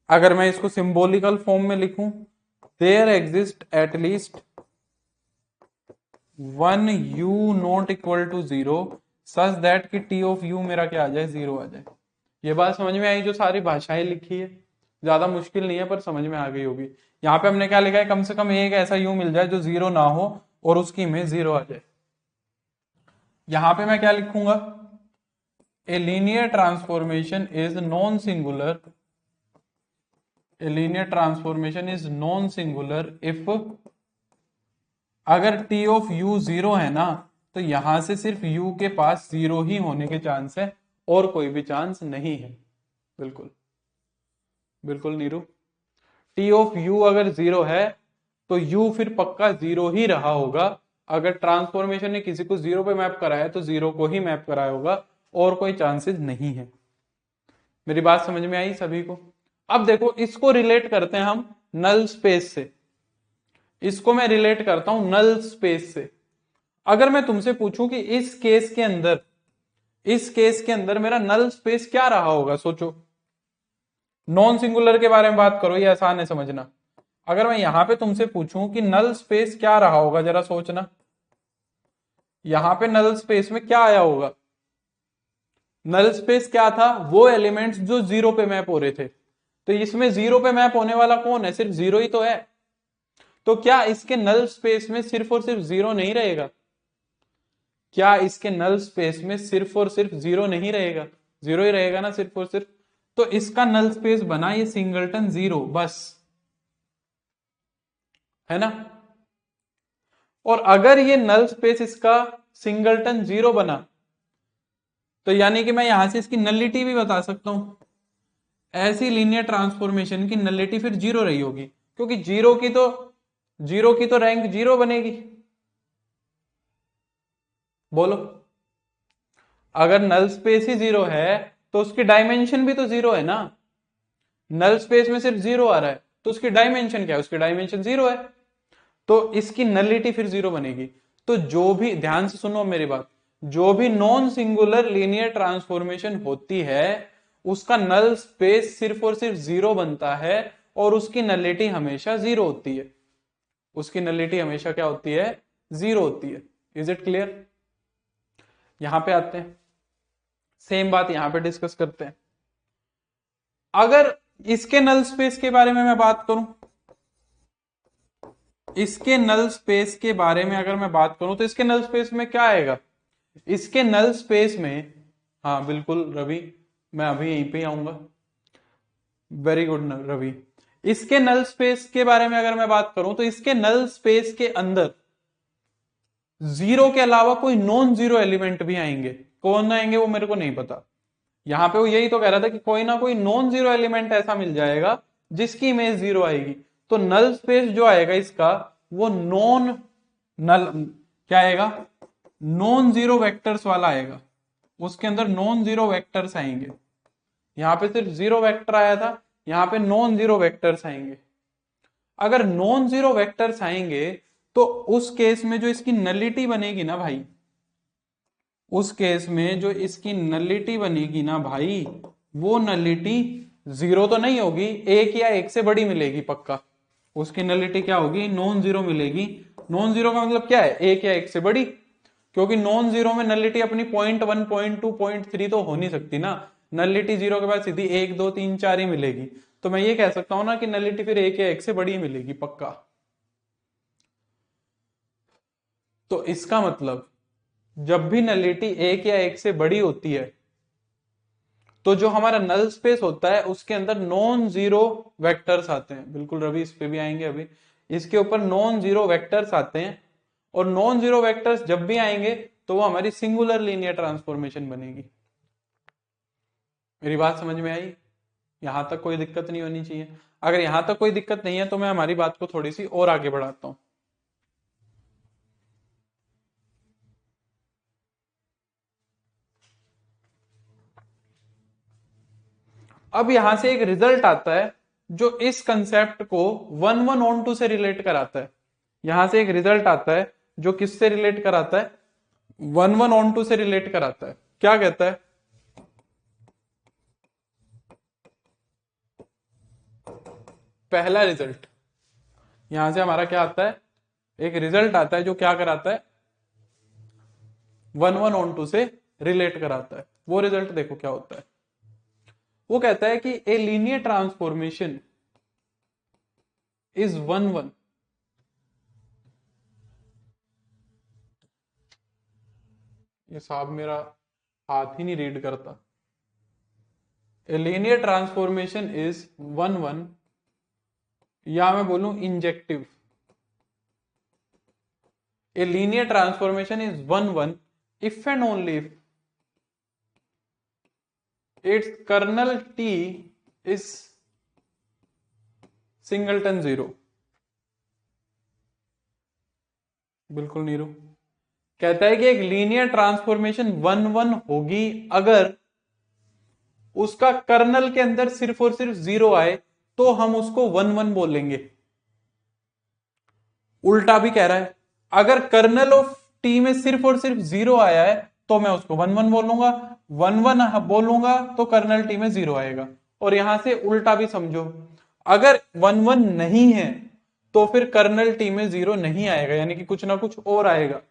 अगर मैं इसको सिंबॉलिकल फॉर्म में लिखूं, there exist at least one u not equal to zero such that कि t of u मेरा क्या आ जाए, zero आ जाए। ये बात समझ में आई जो सारी भाषाएं लिखी है? ज्यादा मुश्किल नहीं है पर समझ में आ गई होगी। यहाँ पे हमने क्या लिखा है, कम से कम एक ऐसा यू मिल जाए जो जीरो ना हो और उसकी इमेज जीरो आ जाए। यहां पे मैं क्या लिखूंगा, ए linear transformation is non singular, a linear transformation is non singular if, अगर टी ऑफ यू जीरो है ना तो यहां से सिर्फ यू के पास जीरो ही होने के चांस है और कोई भी चांस नहीं है। बिल्कुल बिल्कुल नीरू, टी ऑफ यू अगर जीरो है तो यू फिर पक्का जीरो ही रहा होगा। अगर ट्रांसफॉर्मेशन ने किसी को जीरो पे मैप कराया है तो जीरो को ही मैप कराया होगा और कोई चांसेस नहीं है। मेरी बात समझ में आई सभी को? अब देखो इसको रिलेट करते हैं हम नल स्पेस से, इसको मैं रिलेट करता हूं नल स्पेस से। अगर मैं तुमसे पूछूं कि इस केस के अंदर, इस केस के अंदर मेरा नल स्पेस क्या रहा होगा, सोचो। नॉन सिंगुलर के बारे में बात करो, ये आसान है समझना। अगर मैं यहां पे तुमसे पूछूं कि नल स्पेस क्या रहा होगा, जरा सोचना, यहां पे नल स्पेस में क्या आया होगा। नल स्पेस क्या था, वो एलिमेंट्स जो जीरो पे मैप हो रहे थे। तो इसमें जीरो पे मैप होने वाला कौन है, सिर्फ जीरो ही तो है। तो क्या इसके नल स्पेस में सिर्फ और सिर्फ जीरो नहीं रहेगा? क्या इसके नल स्पेस में सिर्फ और सिर्फ जीरो नहीं रहेगा? जीरो ही रहेगा ना सिर्फ और सिर्फ। तो इसका नल स्पेस बना ये सिंगलटन जीरो, बस, है ना। और अगर ये नल स्पेस इसका सिंगलटन जीरो बना तो यानी कि मैं यहां से इसकी नलिटी भी बता सकता हूं। ऐसी लीनियर ट्रांसफॉर्मेशन की नलिटी फिर जीरो रही होगी, क्योंकि जीरो की तो रैंक जीरो बनेगी। बोलो, अगर नल स्पेस ही जीरो है तो उसकी डायमेंशन भी तो जीरो है ना। नल स्पेस में सिर्फ जीरो आ रहा है तो उसकी डायमेंशन क्या है, उसकी डायमेंशन जीरो है। तो इसकी नलिटी फिर जीरो बनेगी। तो जो भी, ध्यान से सुनो मेरी बात, जो भी नॉन सिंगुलर लीनियर ट्रांसफॉर्मेशन होती है उसका नल स्पेस सिर्फ और सिर्फ जीरो बनता है और उसकी नलिटी हमेशा जीरो होती है। उसकी नलिटी हमेशा क्या होती है, जीरो होती है। Is it clear? यहां पे आते हैं, सेम बात यहां पे डिस्कस करते हैं। अगर इसके नल स्पेस के बारे में मैं बात करूं, इसके नल स्पेस के बारे में अगर मैं बात करूं तो इसके नल स्पेस में क्या आएगा, इसके नल स्पेस में, हाँ बिल्कुल रवि, मैं अभी यहीं पे आऊंगा। Very good Ravi. इसके नल स्पेस के बारे में अगर मैं बात करूं तो इसके नल स्पेस के अंदर जीरो के अलावा कोई नॉन जीरो एलिमेंट भी आएंगे। कौन आएंगे वो मेरे को नहीं पता। यहां पे वो यही तो कह रहा था कि कोई ना कोई नॉन जीरो एलिमेंट ऐसा मिल जाएगा जिसकी इमेज जीरो आएगी। तो नल स्पेस जो आएगा इसका वो नॉन नल, क्या आएगा, नॉन जीरो वेक्टर्स वाला आएगा। उसके अंदर नॉन जीरो वेक्टर्स आएंगे। यहां पे सिर्फ जीरो वेक्टर आया था, यहां पे नॉन जीरो वेक्टर्स आएंगे। अगर नॉन जीरो वेक्टर्स आएंगे तो उस केस में जो इसकी नलिटी बनेगी ना भाई, उस केस में जो इसकी नलिटी बनेगी ना भाई, वो नलिटी जीरो तो नहीं होगी, एक या एक से बड़ी मिलेगी पक्का। उसकी नलिटी क्या होगी, नॉन जीरो मिलेगी। नॉन जीरो का मतलब क्या है, एक या एक से बड़ी। क्योंकि नॉन जीरो में नलिटी अपनी 0.1 0.2 0.3 तो हो नहीं सकती ना। नलिटी जीरो के बाद सीधी 1 2 3 4 ही मिलेगी। तो मैं ये कह सकता हूं ना कि नलिटी फिर एक या एक से बड़ी ही मिलेगी पक्का। तो इसका मतलब जब भी नलिटी एक या एक से बड़ी होती है तो जो हमारा नल स्पेस होता है उसके अंदर नॉन जीरो वेक्टर्स आते हैं। बिल्कुल रवि, इस पे भी आएंगे अभी। इसके ऊपर नॉन जीरो वेक्टर्स आते हैं और नॉन जीरो वेक्टर्स जब भी आएंगे तो वो हमारी सिंगुलर लीनियर ट्रांसफॉर्मेशन बनेगी। मेरी बात समझ में आई? यहां तक कोई दिक्कत नहीं होनी चाहिए। अगर यहां तक कोई दिक्कत नहीं है तो मैं हमारी बात को थोड़ी सी और आगे बढ़ाता हूं। अब यहां से एक रिजल्ट आता है जो इस कंसेप्ट को 1 1 on 2 से रिलेट कराता है। यहां से एक रिजल्ट आता है जो किससे रिलेट कराता है, 1 1 on 2 से रिलेट कराता है। क्या कहता है, पहला रिजल्ट, यहां से हमारा क्या आता है, एक रिजल्ट आता है जो क्या कराता है, 1 1 on 2 से रिलेट कराता है। वो रिजल्ट देखो क्या होता है, वो कहता है कि ए लीनियर ट्रांसफॉर्मेशन इज 1 1, ये साहब मेरा हाथ ही नहीं रीड करता, ए लीनियर ट्रांसफॉर्मेशन इज 1 1, या मैं बोलूं injective, A linear transformation is 1 1 if and only if its kernel T is singleton 0। बिल्कुल नीरू, कहता है कि एक लीनियर ट्रांसफॉर्मेशन 1 1 होगी अगर उसका कर्नल के अंदर सिर्फ और सिर्फ 0 आए तो हम उसको 1 1 बोलेंगे। उल्टा भी कह रहा है, अगर कर्नल ऑफ टी में सिर्फ और सिर्फ 0 आया है तो मैं उसको 1 1 बोलूंगा, 1 1 बोलूंगा तो कर्नल टी में 0 आएगा। और यहां से उल्टा भी समझो, अगर 1 1 नहीं है तो फिर कर्नल टी में 0 नहीं आएगा, यानी कि कुछ ना कुछ और आएगा।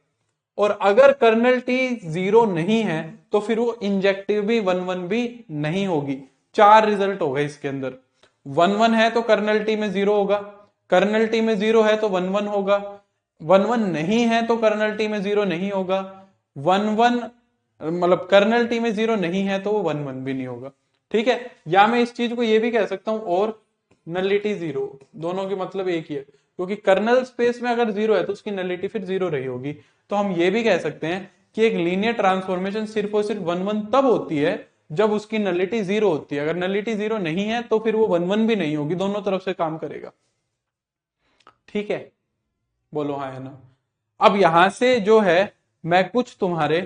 और अगर कर्नल टी 0 नहीं है तो फिर वो इंजेक्टिव भी 1 1 भी नहीं होगी। 4 रिजल्ट हो गए इसके अंदर, 1 1 है तो कर्नल टी में 0 होगा, कर्नल टी में 0 है तो 1 1 होगा, 1 1 नहीं है तो कर्नल टी में 0 नहीं होगा, 1 1 मतलब कर्नल टी में 0 नहीं है तो वो 1 1 भी नहीं होगा। ठीक है, या मैं इस चीज को ये भी कह सकता हूं और नलिटी 0, दोनों के मतलब एक ही है, क्योंकि कर्नल स्पेस में अगर 0 है तो उसकी नलिटी फिर 0 रही होगी। तो हम ये भी कह सकते हैं कि एक लीनियर ट्रांसफॉर्मेशन सिर्फ और सिर्फ 1 1 तब होती है जब उसकी नलिटी 0 होती है। अगर नलिटी 0 नहीं है तो फिर वो 1 1 भी नहीं होगी, दोनों तरफ से काम करेगा। ठीक है, बोलो हाँ है ना। अब यहां से जो है मैं कुछ तुम्हारे,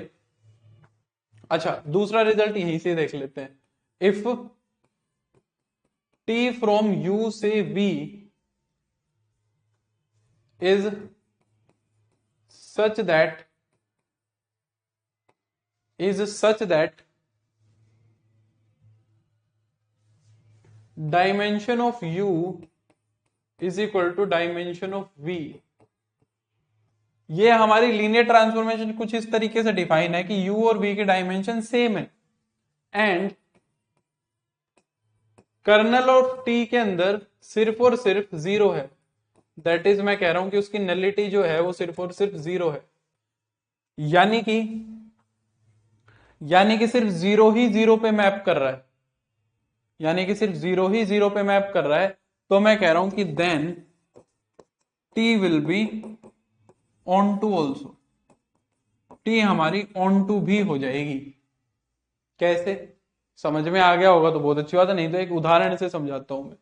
अच्छा दूसरा रिजल्ट यहीं से देख लेते हैं। इफ टी फ्रॉम यू से v is such that dimension of u is equal to dimension of v। ये हमारी लीनियर ट्रांसफॉर्मेशन कुछ इस तरीके से डिफाइन है कि u और v की डायमेंशन सेम है एंड कर्नल ऑफ t के अंदर सिर्फ और सिर्फ 0 है। दैट इज मैं कह रहा हूं कि उसकी नलिटी जो है वो सिर्फ और सिर्फ 0 है, यानी कि सिर्फ 0 ही 0 पे मैप कर रहा है, यानी कि सिर्फ 0 ही 0 पे मैप कर रहा है। तो मैं कह रहा हूं कि then t will be onto also, t हमारी ऑन टू भी हो जाएगी। कैसे, समझ में आ गया होगा तो बहुत अच्छी बात है, नहीं तो एक उदाहरण से समझाता हूं मैं।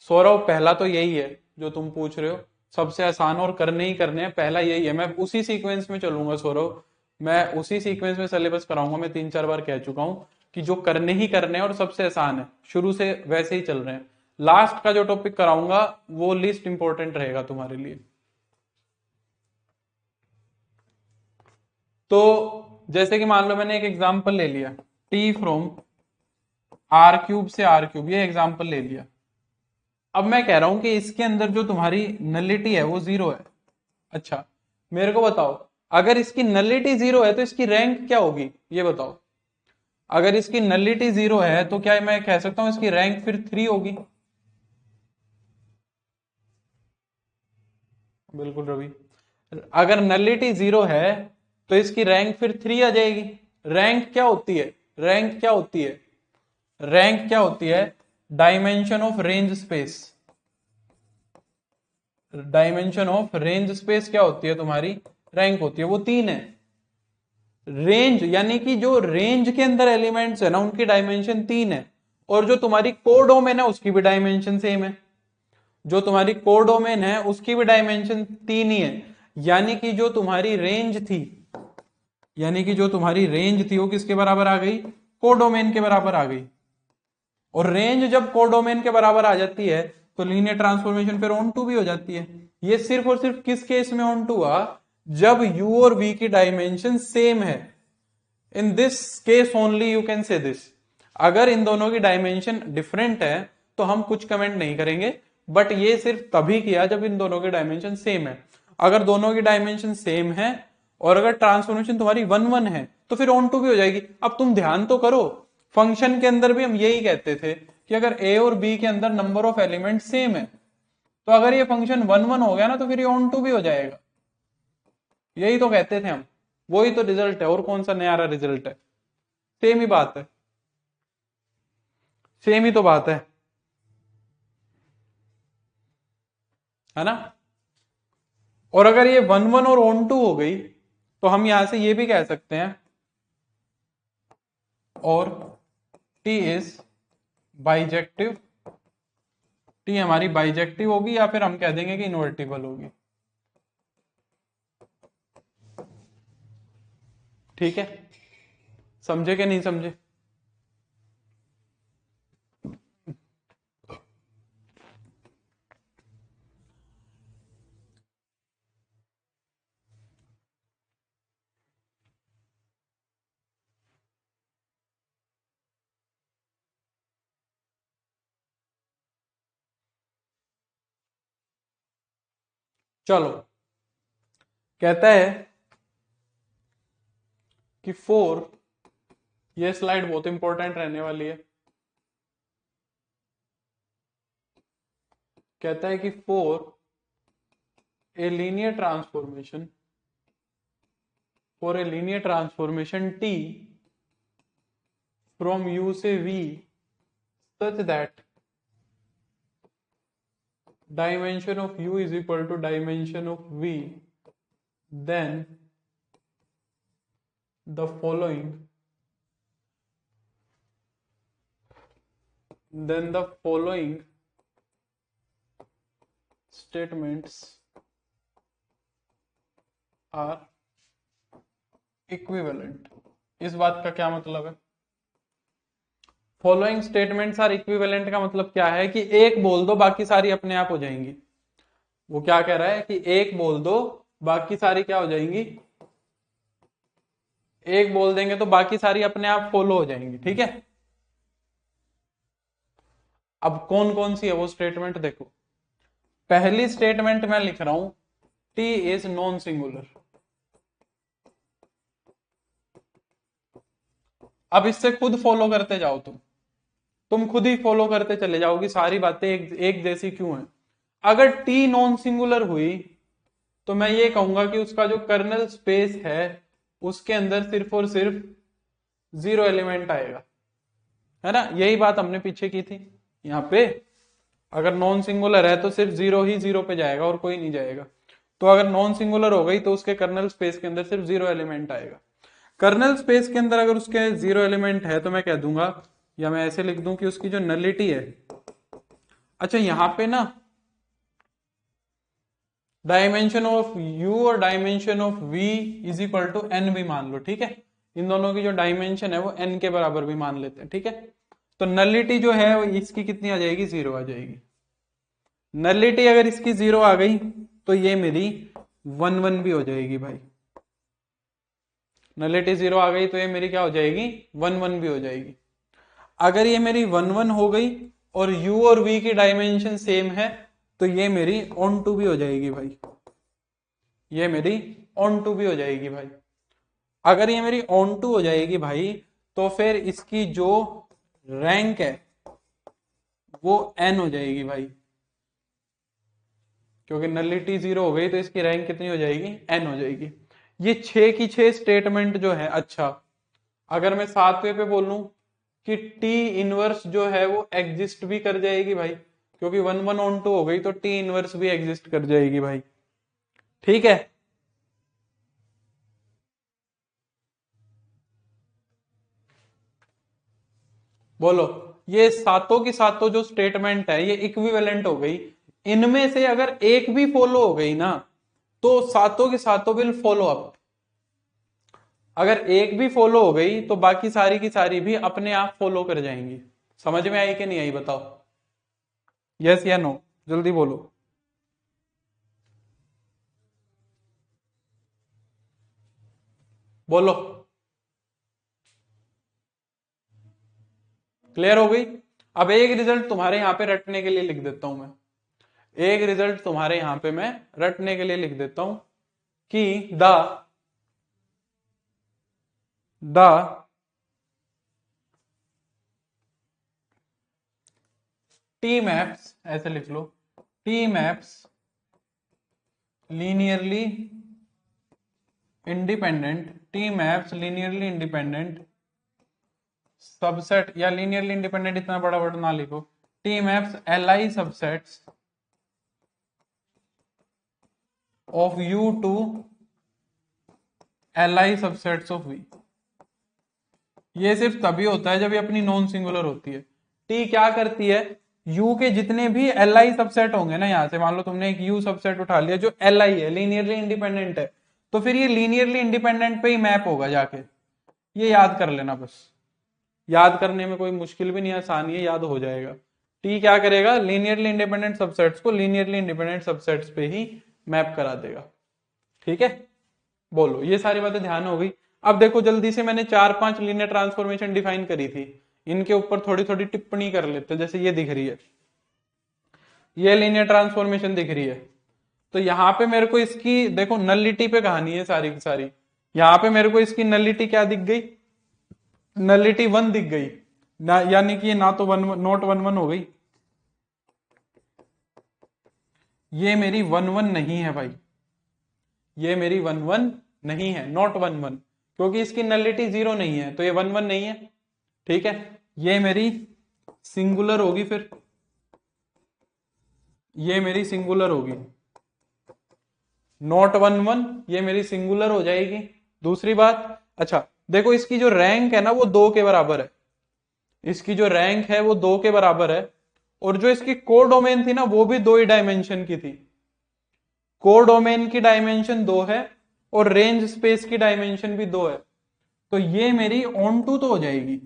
सौरभ पहला तो यही है जो तुम पूछ रहे हो, सबसे आसान और करने ही करने हैं, पहला यही है। मैं उसी सीक्वेंस में चलूंगा सौरभ, मैं उसी सीक्वेंस में सिलेबस कराऊंगा। मैं 3 4 बार कह चुका हूं कि जो करने ही करने हैं और सबसे आसान है, शुरू से वैसे ही चल रहे हैं। लास्ट का जो टॉपिक कराऊंगा वो लिस्ट इंपॉर्टेंट रहेगा तुम्हारे लिए। तो जैसे कि मान लो मैंने एक एग्जांपल ले लिया, टी फ्रॉम आर क्यूब से आर क्यूब, ये एग्जांपल ले लिया। अब मैं कह रहा हूं कि इसके अंदर जो तुम्हारी नलिटी है वो 0 है। अच्छा मेरे को बताओ, अगर इसकी नलिटी 0 है तो इसकी रैंक क्या होगी, ये बताओ। अगर इसकी नलिटी 0 है तो क्या मैं कह सकता हूं इसकी रैंक फिर 3 होगी? बिल्कुल रवि, अगर नलिटी 0 है तो इसकी रैंक फिर 3 आ जाएगी। रैंक क्या होती है, रैंक क्या होती है, रैंक क्या होती है? Dimension of range space. Dimension of range space क्या होती है तुम्हारी? रैंक होती है, वो 3 है। रेंज यानी कि जो रेंज के अंदर एलिमेंट्स है ना उनकी डायमेंशन 3 है, और जो तुम्हारी कोडोमेन है उसकी भी डायमेंशन सेम है। जो तुम्हारी कोडोमेन है उसकी भी डायमेंशन 3 ही है, यानी कि जो तुम्हारी रेंज थी, यानी कि जो तुम्हारी रेंज थी वो किसके बराबर आ गई? कोडोमेन के बराबर आ गई। और रेंज जब कोडोमेन के बराबर आ जाती है तो लीनियर ट्रांसफॉर्मेशन फिर ऑन टू भी हो जाती है। ये सिर्फ और सिर्फ किस केस में ऑन टू हुआ? जब u और v की डायमेंशन सेम है। In this case only you can say this. अगर इन दोनों की डायमेंशन डिफरेंट है तो हम कुछ कमेंट नहीं करेंगे, बट ये सिर्फ तभी किया जब इन दोनों के डायमेंशन सेम है। अगर दोनों की डायमेंशन सेम है और अगर ट्रांसफॉर्मेशन तुम्हारी 1 1 है तो फिर ऑन टू भी हो जाएगी। अब तुम ध्यान तो करो, फंक्शन के अंदर भी हम यही कहते थे कि अगर ए और बी के अंदर नंबर ऑफ एलिमेंट सेम है तो अगर ये फंक्शन 1 1 हो गया ना तो फिर ये ऑन टू भी हो जाएगा। यही तो कहते थे हम, वही तो रिजल्ट है, और कौन सा नया रिजल्ट है, सेम ही बात है, सेम ही तो बात है ना। और अगर ये 1 1 और ऑन टू हो गई तो हम यहां से ये भी कह सकते हैं और टी इज बाइजेक्टिव, टी हमारी बाइजेक्टिव होगी या फिर हम कह देंगे कि इन्वर्टिबल होगी। ठीक है, समझे कि नहीं समझे? चलो, कहता है कि फोर, ये स्लाइड बहुत इंपॉर्टेंट रहने वाली है। कहता है कि for a linear transformation, for a linear transformation T from you से V such that dimension of u is equal to dimension of v, then the following statements are equivalent। इस बात का क्या मतलब है? फॉलोइंग स्टेटमेंट्स आर इक्विवेलेंट का मतलब क्या है कि एक बोल दो बाकी सारी अपने आप हो जाएंगी। वो क्या कह रहा है कि एक बोल दो बाकी सारी क्या हो जाएंगी, एक बोल देंगे तो बाकी सारी अपने आप फॉलो हो जाएंगी। ठीक है, अब कौन कौन सी है वो स्टेटमेंट देखो। पहली स्टेटमेंट मैं लिख रहा हूं टी इज नॉन सिंगुलर। अब इससे खुद फॉलो करते जाओ, तुम खुद ही फॉलो करते चले जाओगी सारी बातें एक जैसी क्यों है। अगर टी नॉन सिंगुलर हुई तो मैं ये कहूंगा कि उसका जो कर्नल स्पेस है उसके अंदर सिर्फ और सिर्फ 0 एलिमेंट आएगा, है ना। यही बात हमने पीछे की थी। यहाँ पे अगर नॉन सिंगुलर है तो सिर्फ 0 ही 0 पे जाएगा और कोई नहीं जाएगा। तो अगर नॉन सिंगुलर हो गई तो उसके कर्नल स्पेस के अंदर सिर्फ 0 एलिमेंट आएगा। कर्नल स्पेस के अंदर अगर उसके 0 एलिमेंट है तो मैं कह दूंगा, या मैं ऐसे लिख दूं कि उसकी जो नलिटी है, अच्छा यहाँ पे ना डायमेंशन ऑफ u और dimension of v is equal to n भी मान लो। ठीक है, इन दोनों की जो डायमेंशन है वो n के बराबर भी मान लेते हैं। ठीक है, तो नलिटी जो है वो इसकी कितनी आ जाएगी, 0 आ जाएगी। नलिटी अगर इसकी 0 आ गई तो ये मेरी 1 1 भी हो जाएगी भाई। नलिटी 0 आ गई तो ये मेरी क्या हो जाएगी, 1 1 भी हो जाएगी। अगर ये मेरी 1 1 हो गई और u और v की डायमेंशन सेम है तो ये मेरी ऑन टू भी हो जाएगी भाई, ये मेरी ऑन टू भी हो जाएगी भाई। अगर ये मेरी ऑन टू हो जाएगी भाई तो फिर इसकी जो रैंक है वो n हो जाएगी भाई, क्योंकि नलिटी 0 हो गई तो इसकी रैंक कितनी हो जाएगी, n हो जाएगी। ये 6 की 6 स्टेटमेंट जो है, अच्छा अगर मैं 7वें पे बोलूं कि टी इनवर्स जो है वो एग्जिस्ट भी कर जाएगी भाई, क्योंकि 1 1 ऑन टू हो गई तो टी इनवर्स भी एग्जिस्ट कर जाएगी भाई। ठीक है, बोलो, ये सातों की सातों जो स्टेटमेंट है ये इक्विवेलेंट हो गई। इनमें से अगर एक भी फॉलो हो गई ना तो सातों की सातों विल फॉलो अप। अगर एक भी फॉलो हो गई तो बाकी सारी की सारी भी अपने आप फॉलो कर जाएंगी। समझ में आई कि नहीं आई बताओ, यस या नो, जल्दी बोलो। बोलो, क्लियर हो गई। अब एक रिजल्ट तुम्हारे यहां पे रटने के लिए लिख देता हूं मैं, एक रिजल्ट तुम्हारे यहां पे मैं रटने के लिए लिख देता हूं कि द टी मैप्स, ऐसे लिख लो, T maps linearly independent, T maps linearly independent subset, या लीनियरली इंडिपेंडेंट इतना बड़ा वर्ड ना लिखो, T maps L I subsets of you to L I subsets of V. ये सिर्फ तभी होता है जब ये अपनी नॉन सिंगुलर होती है। टी क्या करती है, यू के जितने भी एल आई सबसेट होंगे ना, यहां से मान लो तुमने एक यू सबसेट उठा लिया जो एल आई है, लीनियरली इंडिपेंडेंट है, तो फिर ये लीनियरली इंडिपेंडेंट पे ही मैप होगा जाके। ये याद कर लेना बस, याद करने में कोई मुश्किल भी नहीं, आसानी है, याद हो जाएगा। टी क्या करेगा, लीनियरली इंडिपेंडेंट सबसेट्स को लीनियरली इंडिपेंडेंट सबसेट्स पे ही मैप करा देगा। ठीक है, बोलो, ये सारी बातें ध्यान हो गई। अब देखो जल्दी से, मैंने 4-5 लीनियर ट्रांसफॉर्मेशन डिफाइन करी थी, इनके ऊपर थोड़ी थोड़ी टिप्पणी कर लेते हैं। जैसे ये दिख रही है, ये लीनियर ट्रांसफॉर्मेशन दिख रही है, तो यहां पे मेरे को इसकी देखो नलिटी पे कहानी है सारी की सारी। यहां पे मेरे को इसकी नलिटी क्या दिख गई, नलिटी 1 दिख गई ना, यानी कि ये ना तो नोट 1-1 हो गई, ये मेरी 1-1 नहीं है भाई, ये मेरी 1-1 नहीं है, नॉट 1-1, क्योंकि इसकी नलिटी 0 नहीं है, तो ये 1-1 नहीं है। ठीक है, ये मेरी सिंगुलर होगी, फिर ये मेरी सिंगुलर होगी, नॉट 1-1, ये मेरी सिंगुलर हो जाएगी। दूसरी बात, अच्छा देखो इसकी जो रैंक है ना वो 2 के बराबर है, इसकी जो रैंक है वो 2 के बराबर है, और जो इसकी कोडोमेन थी ना वो भी 2 ही डायमेंशन की थी। कोडोमेन की डायमेंशन 2 है और रेंज स्पेस की डायमेंशन भी 2 है, तो ये मेरी ऑन टू तो हो जाएगी,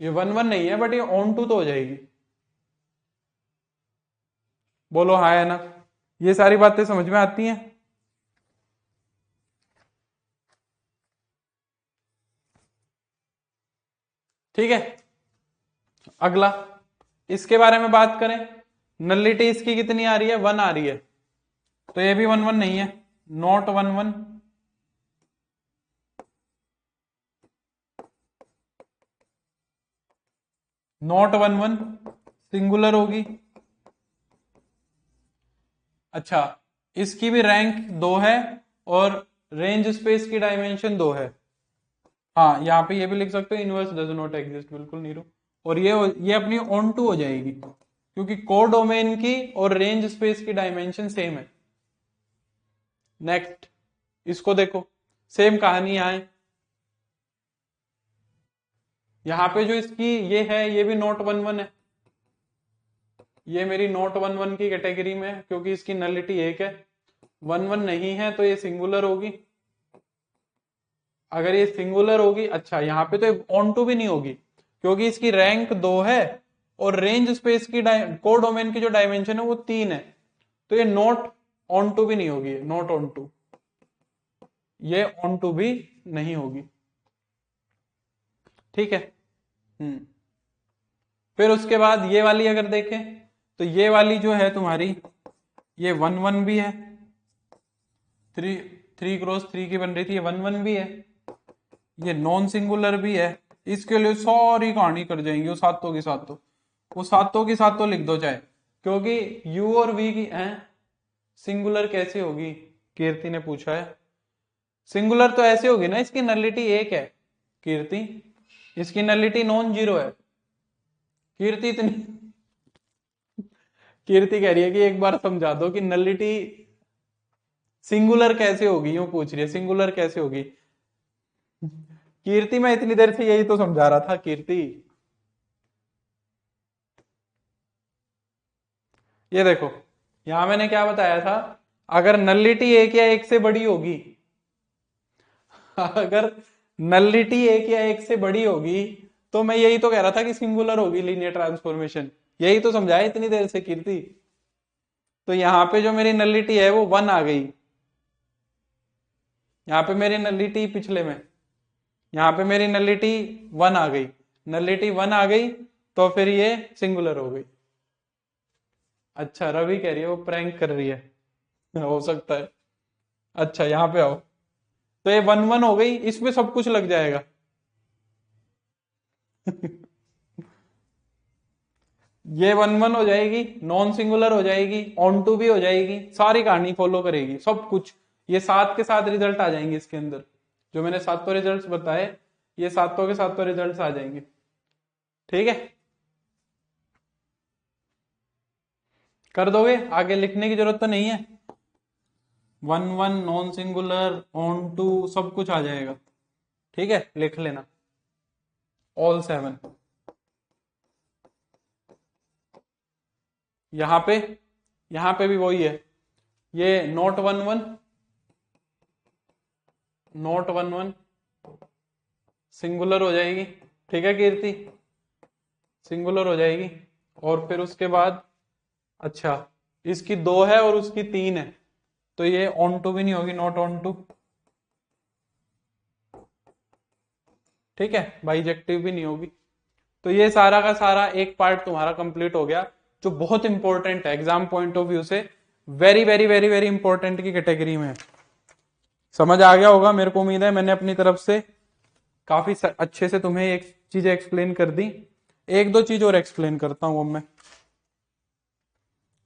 ये 1-1 नहीं है बट ये ऑन टू तो हो जाएगी। बोलो हाँ है ना, ये सारी बातें समझ में आती हैं। ठीक है, अगला इसके बारे में बात करें, नलिटी इसकी कितनी आ रही है, 1 आ रही है, तो ये भी 1-1 नहीं है, नॉट 1-1। नॉट 1-1 सिंगुलर होगी। अच्छा, इसकी भी रैंक 2 है और रेंज स्पेस की डायमेंशन 2 है। हाँ, यहाँ पे ये भी लिख सकते हो, इनवर्स डज नॉट एग्जिस्ट, बिल्कुल नीरू। और ये अपनी ऑन टू हो जाएगी, क्योंकि कोडोमेन की और रेंज स्पेस की डायमेंशन सेम है। नेक्स्ट, इसको देखो, सेम कहानी यहाँ है, यहाँ पे जो इसकी ये है ये भी नॉट 1-1 है, ये मेरी नॉट 1-1 की कैटेगरी में है, क्योंकि इसकी नलिटी 1 है, 1-1 नहीं है तो ये सिंगुलर होगी। अगर ये सिंगुलर होगी, अच्छा यहाँ पे तो ऑन टू भी नहीं होगी, क्योंकि इसकी रैंक 2 है और रेंज स्पेस की कोडोमेन की जो डायमेंशन है वो 3 है, तो ये नॉट ऑन टू भी नहीं होगी, नॉट ऑन टू, ये ऑन टू भी नहीं होगी। ठीक है, फिर उसके बाद ये वाली अगर देखें, तो ये वाली जो है तुम्हारी, ये 1-1 भी है, 3x3 की बन रही थी, ये 1-1 भी है, ये नॉन सिंगुलर भी है। इसके लिए सारी कहानी कर जाएंगे वो सातों की सातों, वो सातों की सातों लिख दो चाहे, क्योंकि u और v की हैं सिंगुलर कैसे होगी, कीर्ति ने पूछा है। सिंगुलर तो ऐसे होगी ना, इसकी नलिटी 1 है कीर्ति, इसकी नलिटी नॉन जीरो है। कीर्ति इतनी कीर्ति कह रही है कि एक बार समझा दो कि नलिटी सिंगुलर कैसे होगी, यूं पूछ रही है सिंगुलर कैसे होगी। कीर्ति मैं इतनी देर से यही तो समझा रहा था कीर्ति। ये देखो, यहां मैंने क्या बताया था, अगर नलिटी 1 या 1 से बड़ी होगी, अगर नलिटी 1 या 1 से बड़ी होगी, तो मैं यही तो कह रहा था कि सिंगुलर होगी लीनियर ट्रांसफॉर्मेशन, यही तो समझाया इतनी देर से कीर्ति। तो यहां पे जो मेरी नलिटी है वो 1 आ गई, यहां पे मेरी नलिटी पिछले में, यहां पे मेरी नलिटी 1 आ गई, नलिटी 1 आ गई तो फिर ये सिंगुलर हो गई। अच्छा, रवि कह रही है वो प्रैंक कर रही है। हो सकता है। अच्छा, यहाँ पे आओ। तो ये 1 1 हो गई, इसमें सब कुछ लग जाएगा। ये 1 1 हो जाएगी, नॉन सिंगुलर हो जाएगी, ऑन टू भी हो जाएगी, सारी कहानी फॉलो करेगी सब कुछ। ये सात के साथ रिजल्ट आ जाएंगे इसके अंदर। जो मैंने सातों रिजल्ट्स बताए, ये सातों के सातों रिजल्ट्स आ जाएंगे। ठीक है, कर दोगे? आगे लिखने की जरूरत तो नहीं है। 1 1 नॉन सिंगुलर ऑन टू सब कुछ आ जाएगा। ठीक है, लिख लेना ऑल 7। यहाँ पे, यहाँ पे भी वही है। ये नॉट 1 1, नॉट 1 1 सिंगुलर हो जाएगी। ठीक है कीर्ति, सिंगुलर हो जाएगी। और फिर उसके बाद, अच्छा, इसकी 2 है और उसकी 3 है, तो ये ऑन टू भी नहीं होगी, नॉट ऑन टू। ठीक है, बाइजेक्टिव भी नहीं होगी। तो ये सारा का सारा एक पार्ट तुम्हारा कंप्लीट हो गया, जो बहुत इंपॉर्टेंट है एग्जाम पॉइंट ऑफ व्यू से। Very very very very important की कैटेगरी में है। समझ आ गया होगा, मेरे को उम्मीद है मैंने अपनी तरफ से काफी अच्छे से तुम्हें एक चीज एक्सप्लेन कर दी। एक दो चीज और एक्सप्लेन करता हूं अब मैं,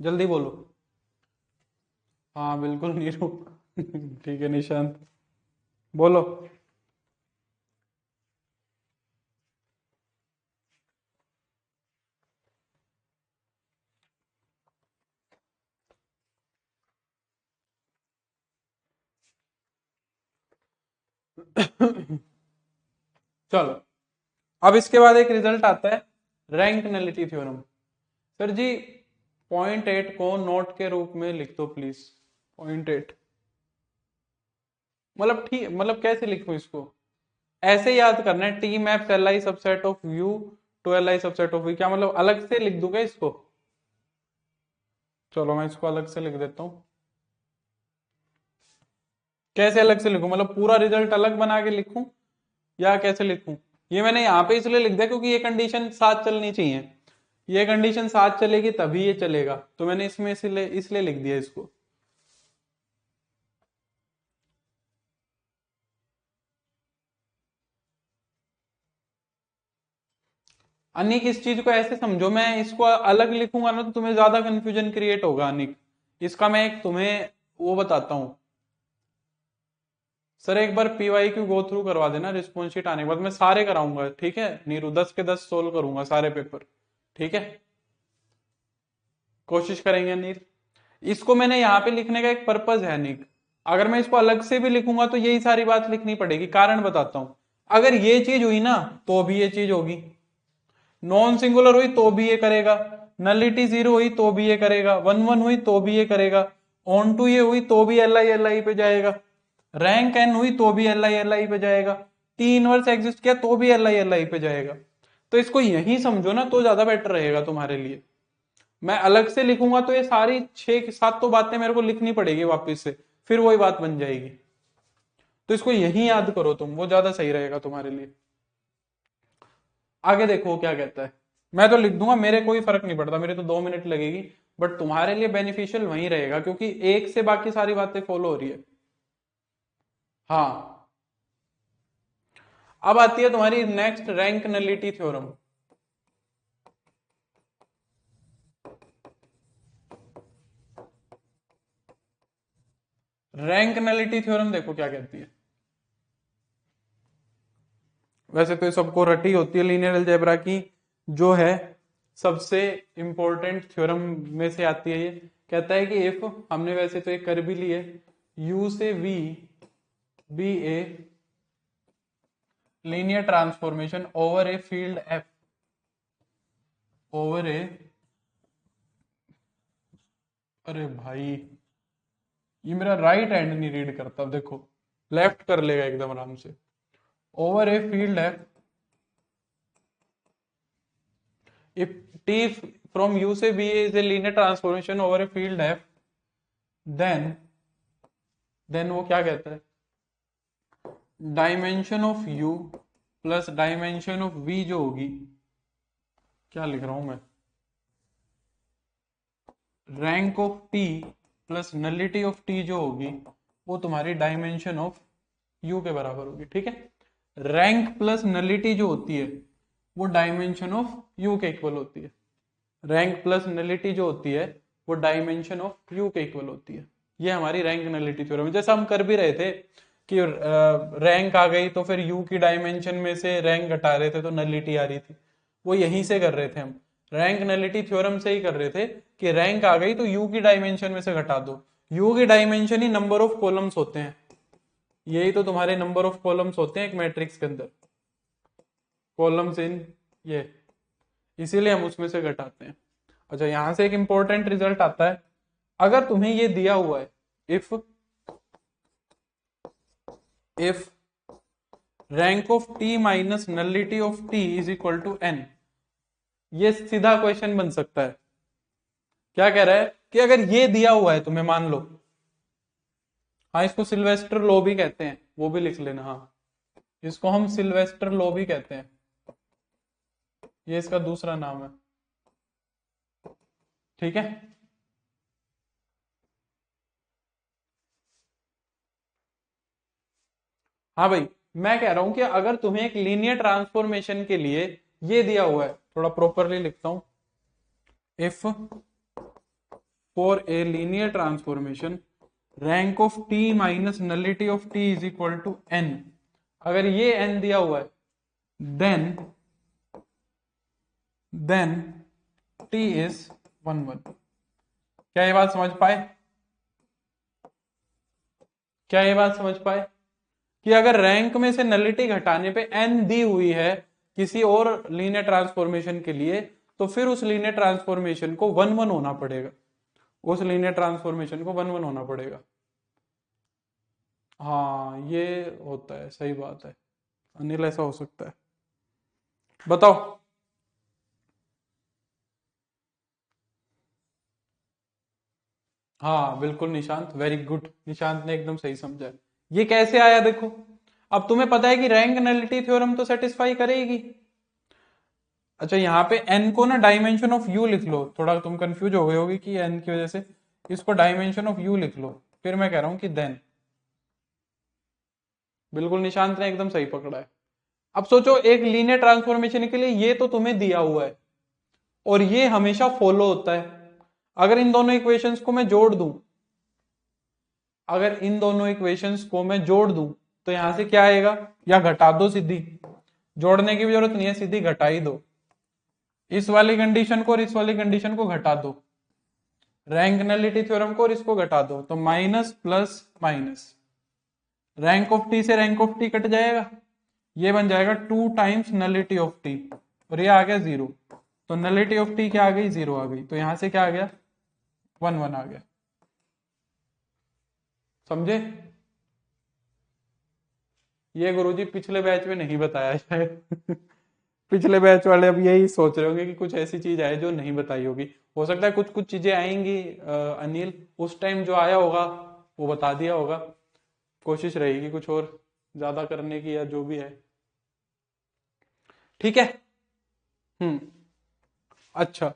जल्दी बोलो। हाँ बिल्कुल नीरू। ठीक है निशांत, बोलो। चलो, अब इसके बाद एक रिजल्ट आता है रैंक नलिटी थ्योरम। सर जी, 0.8 को नोट के रूप में लिख दो प्लीज। 0.8 मतलब ठीक, मतलब कैसे लिखूं इसको? ऐसे याद करना है, t maps L I subset of you to L I subset of u. क्या मतलब अलग से लिख दूंगा इसको? चलो मैं इसको अलग से लिख देता हूँ। कैसे अलग से लिखूं? मतलब पूरा रिजल्ट अलग बना के लिखूं या कैसे लिखूं? ये मैंने यहाँ पे इसलिए लिख दिया क्योंकि ये कंडीशन साथ चलनी चाहिए। ये कंडीशन साथ चलेगी तभी ये चलेगा, तो मैंने इसमें इसलिए इसलिए लिख दिया इसको। अनिक, इस चीज को ऐसे समझो, मैं इसको अलग लिखूंगा ना तो तुम्हें ज्यादा कंफ्यूजन क्रिएट होगा अनिक। इसका मैं एक तुम्हें वो बताता हूँ। सर एक बार पीवाई क्यू गो थ्रू करवा देना, रिस्पॉन्स शीट आने के बाद मैं सारे कराऊंगा। ठीक है नीरू, 10 के 10 सोल्व करूंगा सारे पेपर। ठीक है, कोशिश करेंगे नीर। इसको मैंने यहाँ पे लिखने का एक पर्पज है निक। अगर मैं इसको अलग से भी लिखूंगा तो यही सारी बात लिखनी पड़ेगी। कारण बताता हूं, अगर ये चीज हुई ना तो भी ये चीज होगी, नॉन सिंगुलर हुई तो भी ये करेगा, नलिटी 0 हुई तो भी ये करेगा, 1 1 हुई तो भी ये करेगा, ऑन टू ये हुई तो भी एल आई पे जाएगा, रैंक एन हुई तो भी एल आई पे जाएगा, टी इनवर्स एग्जिस्ट किया तो भी एल आई पे जाएगा। तो इसको यही समझो ना तो ज्यादा बेटर रहेगा तुम्हारे लिए। मैं अलग से लिखूंगा तो ये सारी 6 7 तो बातें मेरे को लिखनी पड़ेगी वापस से, फिर वही बात बन जाएगी। तो इसको यही याद करो तुम, वो ज्यादा सही रहेगा तुम्हारे लिए। आगे देखो क्या कहता है। मैं तो लिख दूंगा, मेरे कोई फर्क नहीं पड़ता, मेरे तो 2 मिनट लगेगी। बट तुम्हारे लिए बेनिफिशियल वही रहेगा क्योंकि एक से बाकी सारी बातें फॉलो हो रही है। हाँ, अब आती है तुम्हारी next rank nullity theorem. Rank nullity theorem देखो क्या कहती है। वैसे तो ये सबको रटी होती है लीनियर अलजेब्रा की, जो है सबसे इंपॉर्टेंट थ्योरम में से आती है। ये कहता है कि इफ, हमने वैसे तो ये कर भी लिए, यू से we be a linear transformation over a field F, over a, अरे भाई ये मेरा राइट हैंड नहीं रीड करता, देखो लेफ्ट कर लेगा एकदम आराम से। Over a field F, if t from u से b is a linear transformation over a field f, then वो क्या कहता है, dimension of u plus dimension of v जो होगी, क्या लिख रहा हूं मैं, rank of t plus nullity of t जो होगी वो तुम्हारी डायमेंशन ऑफ यू के बराबर होगी। ठीक है, रैंक प्लस नलिटी जो होती है वो डायमेंशन ऑफ यू के इक्वल होती है। रैंक प्लस नलिटी जो होती है वो डायमेंशन ऑफ यू के इक्वल होती है। ये हमारी रैंक नलिटी थ्योरम, जैसा हम कर भी रहे थे कि रैंक आ गई तो फिर यू की डायमेंशन में से रैंक घटा रहे थे तो नलिटी आ रही थी, वो यहीं से कर रहे थे हम, रैंक नलिटी थ्योरम से ही कर रहे थे कि रैंक आ गई तो यू की डायमेंशन में से घटा दो। यू की dimension he number of columns होते हैं, यही तो तुम्हारे नंबर ऑफ कॉलम्स होते हैं एक मैट्रिक्स के अंदर, कॉलम्स इन ये, इसीलिए हम उसमें से घटाते हैं। अच्छा, यहां से एक इंपॉर्टेंट रिजल्ट आता है, अगर तुम्हें ये दिया हुआ है if rank of t minus nullity of t is equal to n, ये सीधा क्वेश्चन बन सकता है। क्या कह रहा है कि अगर ये दिया हुआ है तुम्हें, मान लो, हाँ इसको सिल्वेस्टर लॉ भी कहते हैं, वो भी लिख लेना, हाँ इसको हम सिल्वेस्टर लॉ भी कहते हैं, ये इसका दूसरा नाम है। ठीक है, हाँ भाई, मैं कह रहा हूं कि अगर तुम्हें एक लीनियर ट्रांसफॉर्मेशन के लिए ये दिया हुआ है, थोड़ा प्रॉपरली लिखता हूं, if for a linear transformation rank of t minus nullity of t is equal to n, अगर ये एन दिया हुआ है देन टी इज 1 1। क्या ये बात समझ पाए, क्या ये बात समझ पाए कि अगर रैंक में से नलिटी घटाने पे एन दी हुई है किसी और लीनियर ट्रांसफॉर्मेशन के लिए, तो फिर उस लीनियर ट्रांसफॉर्मेशन को 1 1 होना पड़ेगा, उस लीनियर ट्रांसफॉर्मेशन को 1 1 होना पड़ेगा। हाँ ये होता है, सही बात है अनिल, ऐसा हो सकता है। बताओ, हाँ बिल्कुल निशांत, वेरी गुड, निशांत ने एकदम सही समझा। ये कैसे आया देखो, अब तुम्हें पता है कि रैंक नलिटी थ्योरम तो सेटिस्फाई करेगी। अच्छा, यहाँ पे n को ना डायमेंशन ऑफ u लिख लो, थोड़ा तुम कंफ्यूज हो गए होगी कि n की वजह से, इसको डायमेंशन ऑफ u लिख लो, फिर मैं कह रहा हूं कि देन, बिल्कुल निशांत ने एकदम सही पकड़ा है। अब सोचो एक लीनियर ट्रांसफॉर्मेशन के लिए ये तो तुम्हें दिया हुआ है और ये हमेशा फॉलो होता है, अगर इन दोनों इक्वेशंस को मैं जोड़ दूं, अगर इन दोनों इक्वेशंस को मैं जोड़ दूं तो यहां से क्या आएगा, या घटा दो सीधी, जोड़ने की भी जरूरत नहीं है, सीधी घटा ही दो, इस वाली कंडीशन को और इस वाली कंडीशन को घटा दो, रैंक नलिटी थ्योरम को और इसको घटा दो, तो minus plus minus, rank of T से रैंक ऑफ टी कट जाएगा, ये बन जाएगा 2 टाइम्स नलिटी ऑफ टी, और ये आ गया 0, तो नलिटी ऑफ टी क्या आ गई, 0 आ गई, तो यहां से क्या आ गया, 1 1 आ गया। समझे, ये गुरुजी पिछले बैच में नहीं बताया शायद पिछले बैच वाले अब यही सोच रहे होंगे कि कुछ ऐसी चीज आए जो नहीं बताई होगी, हो सकता है कुछ कुछ चीजें आएंगी अनिल, उस टाइम जो आया होगा वो बता दिया होगा, कोशिश रहेगी कुछ और ज्यादा करने की या जो भी है। ठीक है, हम्म, अच्छा,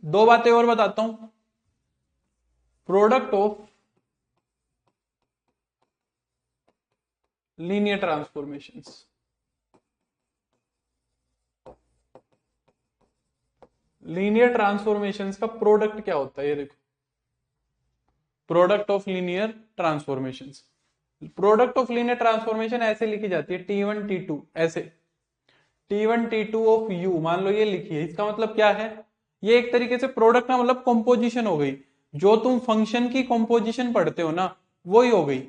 दो बातें और बताता हूं, product of linear transformations, linear transformations का प्रोडक्ट क्या होता है, ये देखो, product of linear transformations, product of linear transformation ऐसे लिखी जाती है T1 T2 ऐसे, T1 T2 ऑफ U मान लो ये लिखी है, इसका मतलब क्या है, ये एक तरीके से प्रोडक्ट का मतलब कॉम्पोजिशन हो गई, जो तुम फंक्शन की कॉम्पोजिशन पढ़ते हो ना वही हो गई।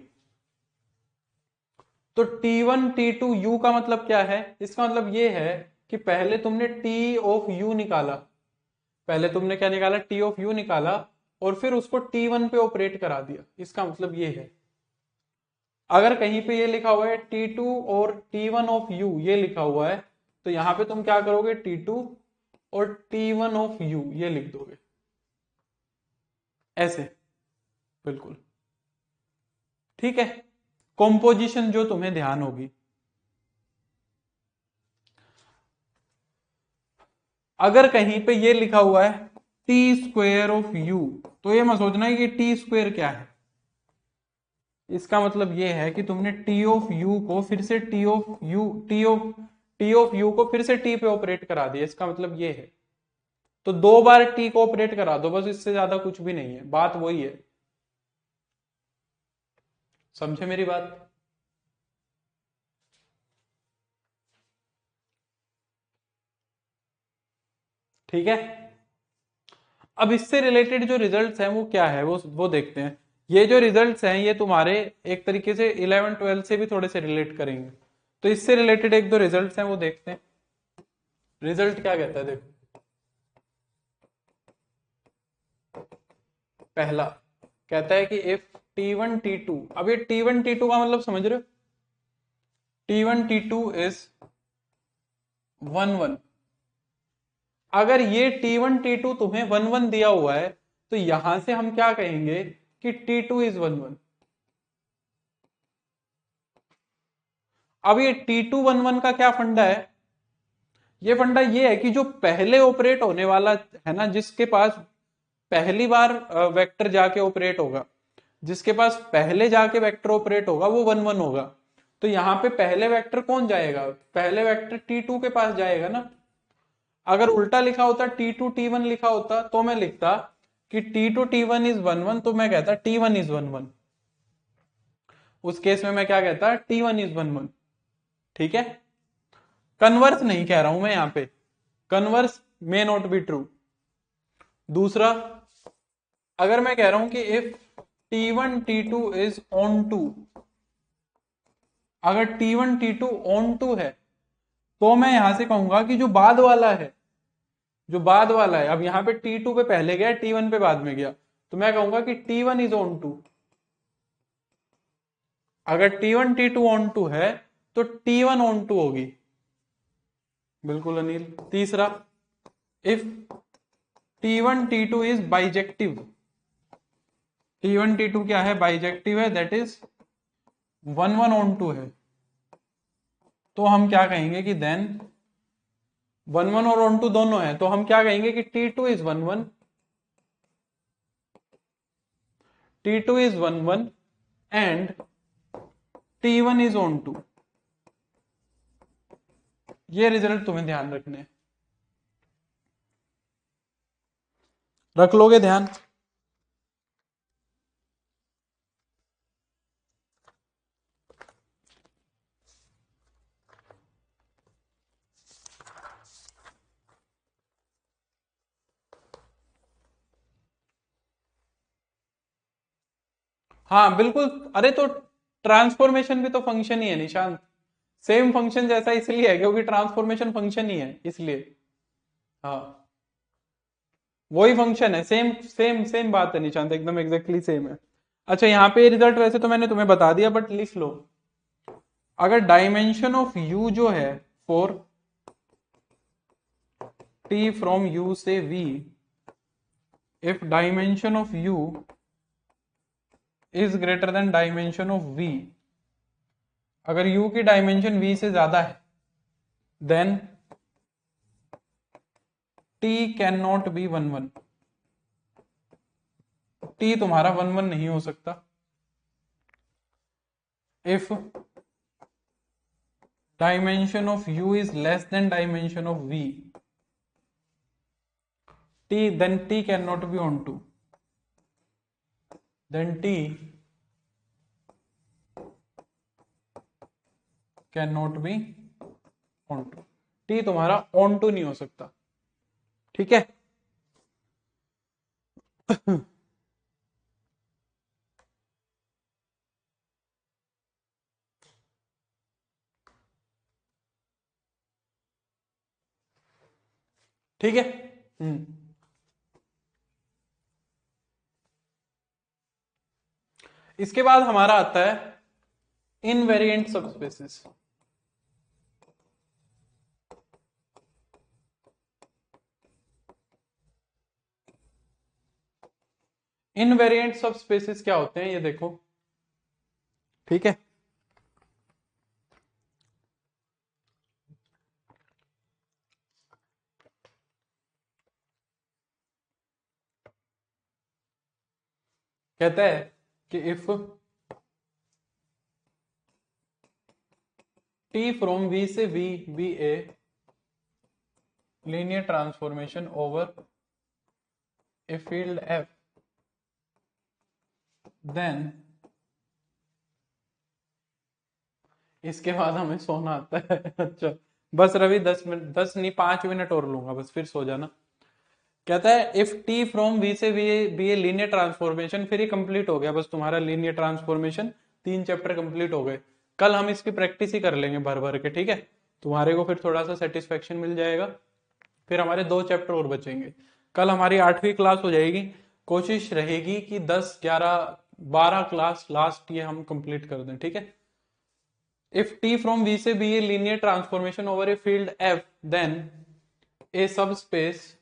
तो T1 T2 U का मतलब क्या है, इसका मतलब ये है कि पहले तुमने T ऑफ U निकाला, पहले तुमने क्या निकाला, T ऑफ U निकाला, और फिर उसको T1 पे ऑपरेट करा दिया, इसका मतलब ये है। अगर कहीं पे ये लिखा हुआ है T2 और T1 ऑफ U ये लिखा हुआ है, तो यहां पे तुम क्या करोगे, T2 और T1 ऑफ U ये लिख दोगे, ऐसे, बिल्कुल, ठीक है, कॉम्पोजिशन जो तुम्हें ध्यान होगी, अगर कहीं पे ये लिखा हुआ है टी स्क्वेयर ऑफ यू, तो ये मत सोचना है कि टी स्क्वेयर क्या है। इसका मतलब ये है कि तुमने टी ऑफ यू को फिर से टी ऑफ यू को फिर से टी पे ऑपरेट करा दिया, इसका मतलब ये है। तो दो बार टी को ऑपरेट करा दो बस, इससे ज्यादा कुछ भी नहीं है, बात वही है। समझे मेरी बात? ठीक है। अब इससे रिलेटेड जो रिजल्ट्स हैं वो क्या है, वो देखते हैं। ये जो रिजल्ट्स हैं ये तुम्हारे एक तरीके से 11 12 से भी थोड़े से रिलेट करेंगे। तो इससे रिलेटेड एक दो रिजल्ट्स हैं वो देखते हैं। रिजल्ट क्या कहता है देखो। पहला कहता है कि इफ T1 T2, अब ये T1 T2 का मतलब समझ रहे हो? T1 T2 is 1 1। अगर ये T1 T2 तुम्हें 1 1 दिया हुआ है, तो यहां से हम क्या कहेंगे कि T2 इज 1 1। अब ये T2 1 1 का क्या फंडा है? ये फंडा ये है कि जो पहले ऑपरेट होने वाला है ना, जिसके पास पहली बार वेक्टर जाके ऑपरेट होगा, जिसके पास पहले जाके वेक्टर ऑपरेट होगा वो 1 1 होगा। तो यहाँ पे पहले वेक्टर कौन जाएगा? पहले वेक्टर T2 के पास जाएगा ना। अगर उल्टा लिखा होता T2 T1 लिखा होता तो मैं लिखता कि T2 T1 इज 1 1, तो मैं कहता T1 इज 1 1। उस केस में मैं क्या कहता? T1 is 1 1। ठीक है। कन्वर्स नहीं कह रहा हूं मैं यहां पे, converse may not be true. दूसरा, अगर मैं कह रहा हूं कि if T1 T2 is on to, अगर T1 T2 ऑन टू है, तो मैं यहां से कहूंगा कि जो बाद वाला है, जो बाद वाला है, अब यहां पे T2 पे पहले गया, T1 पे बाद में गया, तो मैं कहूंगा कि T1 इज ऑन टू। अगर T1 T2 ऑन टू है तो T1 ऑन टू होगी। बिल्कुल अनिल। तीसरा, if T1 T2 is bijective, T1 T2 क्या है? बाइजेक्टिव है, दैट इज 1 1 ऑन टू है, तो हम क्या कहेंगे कि देन 1 1 और ऑन टू दोनों है, तो हम क्या कहेंगे कि T2 is 1 1, T2 is 1 1 and T1 is onto. ये रिजल्ट तुम्हें ध्यान रखने हैं। रख लोगे ध्यान? हाँ बिल्कुल। अरे तो ट्रांसफॉर्मेशन भी तो फंक्शन ही है निशांत। सेम फंक्शन जैसा इसलिए है क्योंकि ट्रांसफॉर्मेशन फंक्शन ही है इसलिए। हाँ, वही फंक्शन है, सेम सेम सेम बात है निशांत, एकदम एग्जैक्टली सेम है। अच्छा, यहाँ पे रिजल्ट वैसे तो मैंने तुम्हें बता दिया, बट लिख लो। अगर डायमेंशन ऑफ यू जो है फॉर टी फ्रॉम यू से v, if dimension of u is greater than dimension of v, अगर u की डायमेंशन v से ज्यादा है, then t can not be 1 1। t तुम्हारा 1 1 नहीं हो सकता। If dimension of u is less than dimension of v, t then t can not be onto, then t can not be onto. t तुम्हारा on to नहीं हो सकता। ठीक है। ठीक है। इसके बाद हमारा आता है इनवेरिएंट सबस्पेसिस। इनवेरिएंट सबस्पेसिस क्या होते हैं ये देखो। ठीक है। कहता है कि इफ टी फ्रॉम वी से we be a linear transformation over a field F, then इसके बाद हमें सोना आता है। अच्छा बस रवि 10 मिनट, 10 नहीं 5 मिनट और लूंगा बस, फिर सो जाना। कहता है इफ टी फ्रॉम वी से बी ए लीनियर ट्रांसफॉर्मेशन, फिर ये कंप्लीट हो गया बस तुम्हारा लीनियर ट्रांसफॉर्मेशन, 3 चैप्टर कंप्लीट हो गए। कल हम इसकी प्रैक्टिस ही कर लेंगे भर भर के, ठीक है, तुम्हारे को फिर थोड़ा सा सेटिस्फेक्शन मिल जाएगा। फिर हमारे 2 चैप्टर और बचेंगे। कल हमारी 8वीं क्लास हो जाएगी। कोशिश रहेगी कि 10, 11, 12 क्लास लास्ट ये हम कंप्लीट कर दें, ठीक है। इफ टी फ्रॉम वी से be a linear transformation over a field F, then a subspace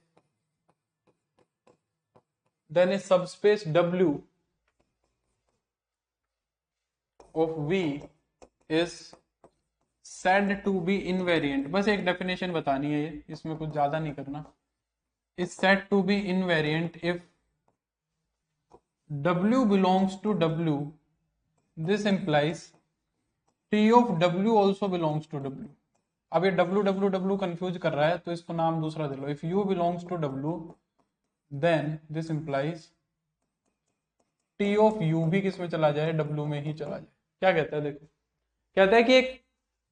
then a subspace W of V is said to be invariant। बस एक डेफिनेशन बतानी है ये, इसमें कुछ ज्यादा नहीं करना। is said to be invariant if W belongs to W, this implies T of W also belongs to W। अब ये W W W कंफ्यूज कर रहा है तो इसको नाम दूसरा दे लो। If U belongs to W then this implies T of U भी किस में चला जाए, W में ही चला जाए। क्या कहता है देखो, कहता है कि एक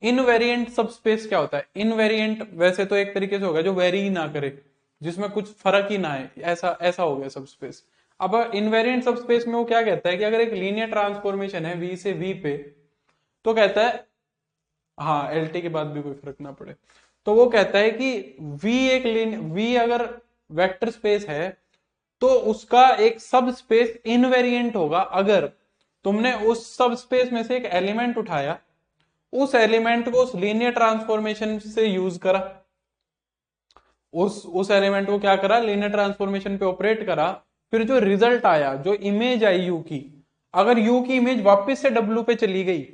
इनवेरिएंट सबस्पेस क्या होता है। इनवेरिएंट वैसे तो एक तरीके से होगा जो वेरी ही ना करे, जिसमें कुछ फर्क ही ना है, ऐसा ऐसा हो गया सबस्पेस। अब इनवेरिएंट सबस्पेस में वो क्या कहता है कि अगर एक लीनियर ट्रांसफॉर्मेशन है V से V पे, तो कहता है हाँ LT के बाद भी कोई फर्क ना पड़े, तो वो कहता है कि V अगर वेक्टर स्पेस है तो उसका एक सब स्पेस इनवेरिएंट होगा अगर तुमने उस सब स्पेस में से एक एलिमेंट उठाया, उस एलिमेंट को उस लीनियर ट्रांसफॉर्मेशन से यूज करा, उस एलिमेंट को क्या करा, लीनियर ट्रांसफॉर्मेशन पे ऑपरेट करा, फिर जो रिजल्ट आया, जो इमेज आई यू की, अगर यू की इमेज वापस से डब्ल्यू पे चली गई,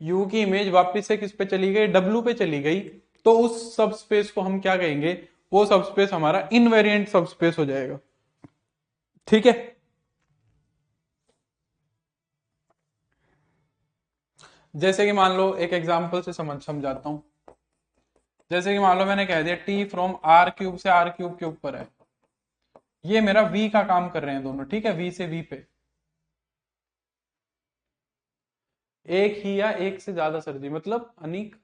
यू की इमेज वापस से किस पे चली गई, डब्ल्यू पे चली गई, तो उस सब स्पेस को हम क्या कहेंगे, वो सब स्पेस हमारा इनवेरिएंट सब स्पेस हो जाएगा, ठीक है। जैसे कि मान लो एक एग्जांपल से समझाता हूं। जैसे कि मान लो मैंने कह दिया टी फ्रॉम आर क्यूब से आर क्यूब के ऊपर है, ये मेरा वी का काम कर रहे हैं दोनों, ठीक है, वी से वी पे एक ही या एक से ज्यादा सर जी, मतलब अनीक।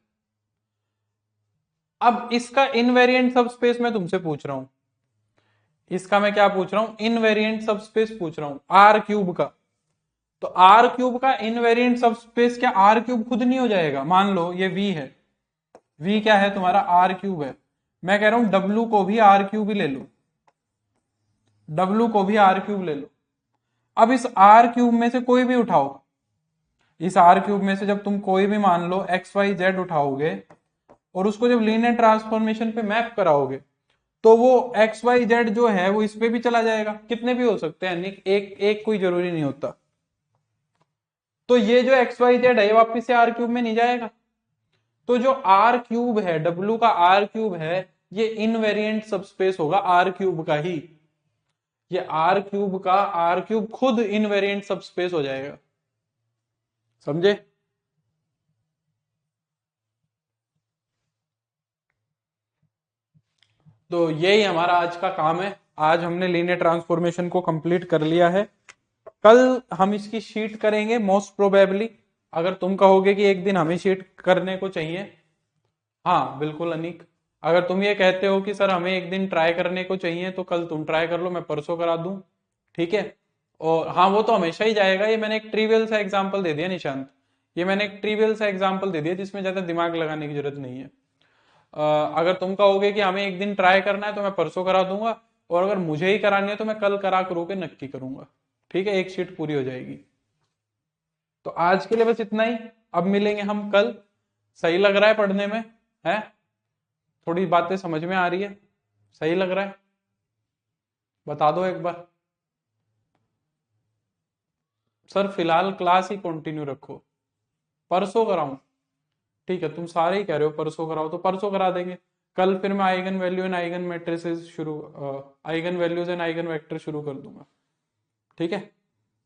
अब इसका इनवेरिएंट सबस्पेस मैं तुमसे पूछ रहा हूं, इसका मैं क्या पूछ रहा हूं, इनवेरिएंट सबस्पेस पूछ रहा हूं आर क्यूब का। तो आर क्यूब का इनवेरिएंट सबस्पेस क्या आर क्यूब खुद नहीं हो जाएगा। मान लो ये वी है, वी क्या है तुम्हारा, आर क्यूब है। मैं कह रहा हूं डब्ल्यू को भी आर क्यूब ही ले लो, डब्ल्यू को भी आर क्यूब ले लो। अब इस आर क्यूब में से कोई भी उठाओ, इस आर क्यूब में से जब तुम कोई भी मान लो एक्स वाई जेड उठाओगे और उसको जब लीनियर ट्रांसफॉर्मेशन पे मैप कराओगे, तो वो एक्स वाई जेड जो है वो इस पे भी चला जाएगा। कितने भी हो सकते हैं, एक एक कोई जरूरी नहीं होता। तो ये जो एक्स वाई जेड है ये वापिस से आर क्यूब में नहीं जाएगा। तो जो आर क्यूब है, डब्ल्यू का आर क्यूब है, ये इनवेरिएंट सबस्पेस होगा आर क्यूब का ही। ये आर क्यूब का आर क्यूब खुद इनवेरिएंट सबस्पेस हो जाएगा, समझे। तो यही हमारा आज का काम है। आज हमने लीनियर ट्रांसफॉर्मेशन को कंप्लीट कर लिया है। कल हम इसकी शीट करेंगे मोस्ट प्रोबेबली, अगर तुम कहोगे कि एक दिन हमें शीट करने को चाहिए। हाँ बिल्कुल अनीक, अगर तुम ये कहते हो कि सर हमें एक दिन ट्राई करने को चाहिए तो कल तुम ट्राई कर लो, मैं परसों करा दूं, ठीक है। और हाँ वो तो हमेशा ही जाएगा। ये मैंने एक ट्रिवियल सा एग्जांपल दे दिया निशांत, ये मैंने एक ट्रिवियल सा एग्जांपल दे दिया जिसमें ज्यादा दिमाग लगाने की जरूरत नहीं है। अगर तुम कहोगे कि हमें एक दिन ट्राई करना है तो मैं परसों करा दूंगा, और अगर मुझे ही करानी है तो मैं कल करा करू के नक्की करूंगा, ठीक है, एक शीट पूरी हो जाएगी। तो आज के लिए बस इतना ही, अब मिलेंगे हम कल। सही लग रहा है पढ़ने में, है थोड़ी बातें समझ में आ रही है, सही लग रहा है, बता दो एक बार। सर फिलहाल क्लास ही कंटिन्यू रखो, परसों कराऊं, ठीक है, तुम सारे ही कह रहे हो परसों कराओ तो परसों करा देंगे। कल फिर मैं eigenvalue and eigen matrices शुरू, eigenvalues and eigenvector शुरू कर दूंगा, ठीक है।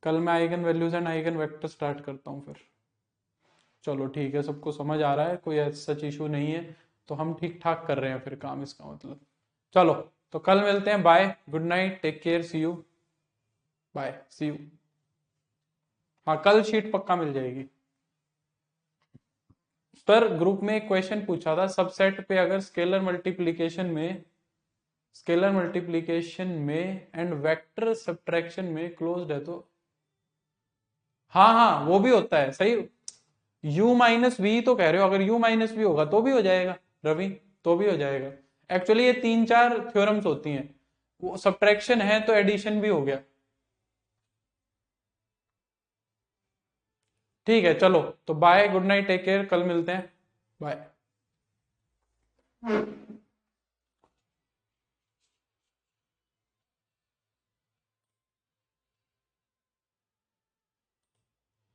कल मैं eigenvalues and eigenvector start करता हूँ फिर। चलो ठीक है, सबको समझ आ रहा है, कोई सच इशू नहीं है, तो हम ठीक ठाक कर रहे हैं फिर काम, इसका मतलब। चलो, तो कल मिलते हैं, bye, good night, take care, see you, bye, see you. हाँ, कल शीट पक्का मिल जाएगी। सर ग्रुप में एक क्वेश्चन पूछा था, सबसेट पे अगर स्केलर मल्टीप्लिकेशन में एंड वेक्टर सब्ट्रैक्शन में क्लोज्ड है तो, हाँ हाँ वो भी होता है, सही। u माइनस वी तो कह रहे हो, अगर u माइनस वी होगा तो भी हो जाएगा रवि, तो भी हो जाएगा। एक्चुअली ये 3-4 थ्योरम्स होती हैं, वो सब्ट्रैक्शन है तो एडिशन भी हो गया। ठीक है, चलो, तो bye, good night, take care, कल मिलते हैं, बाय।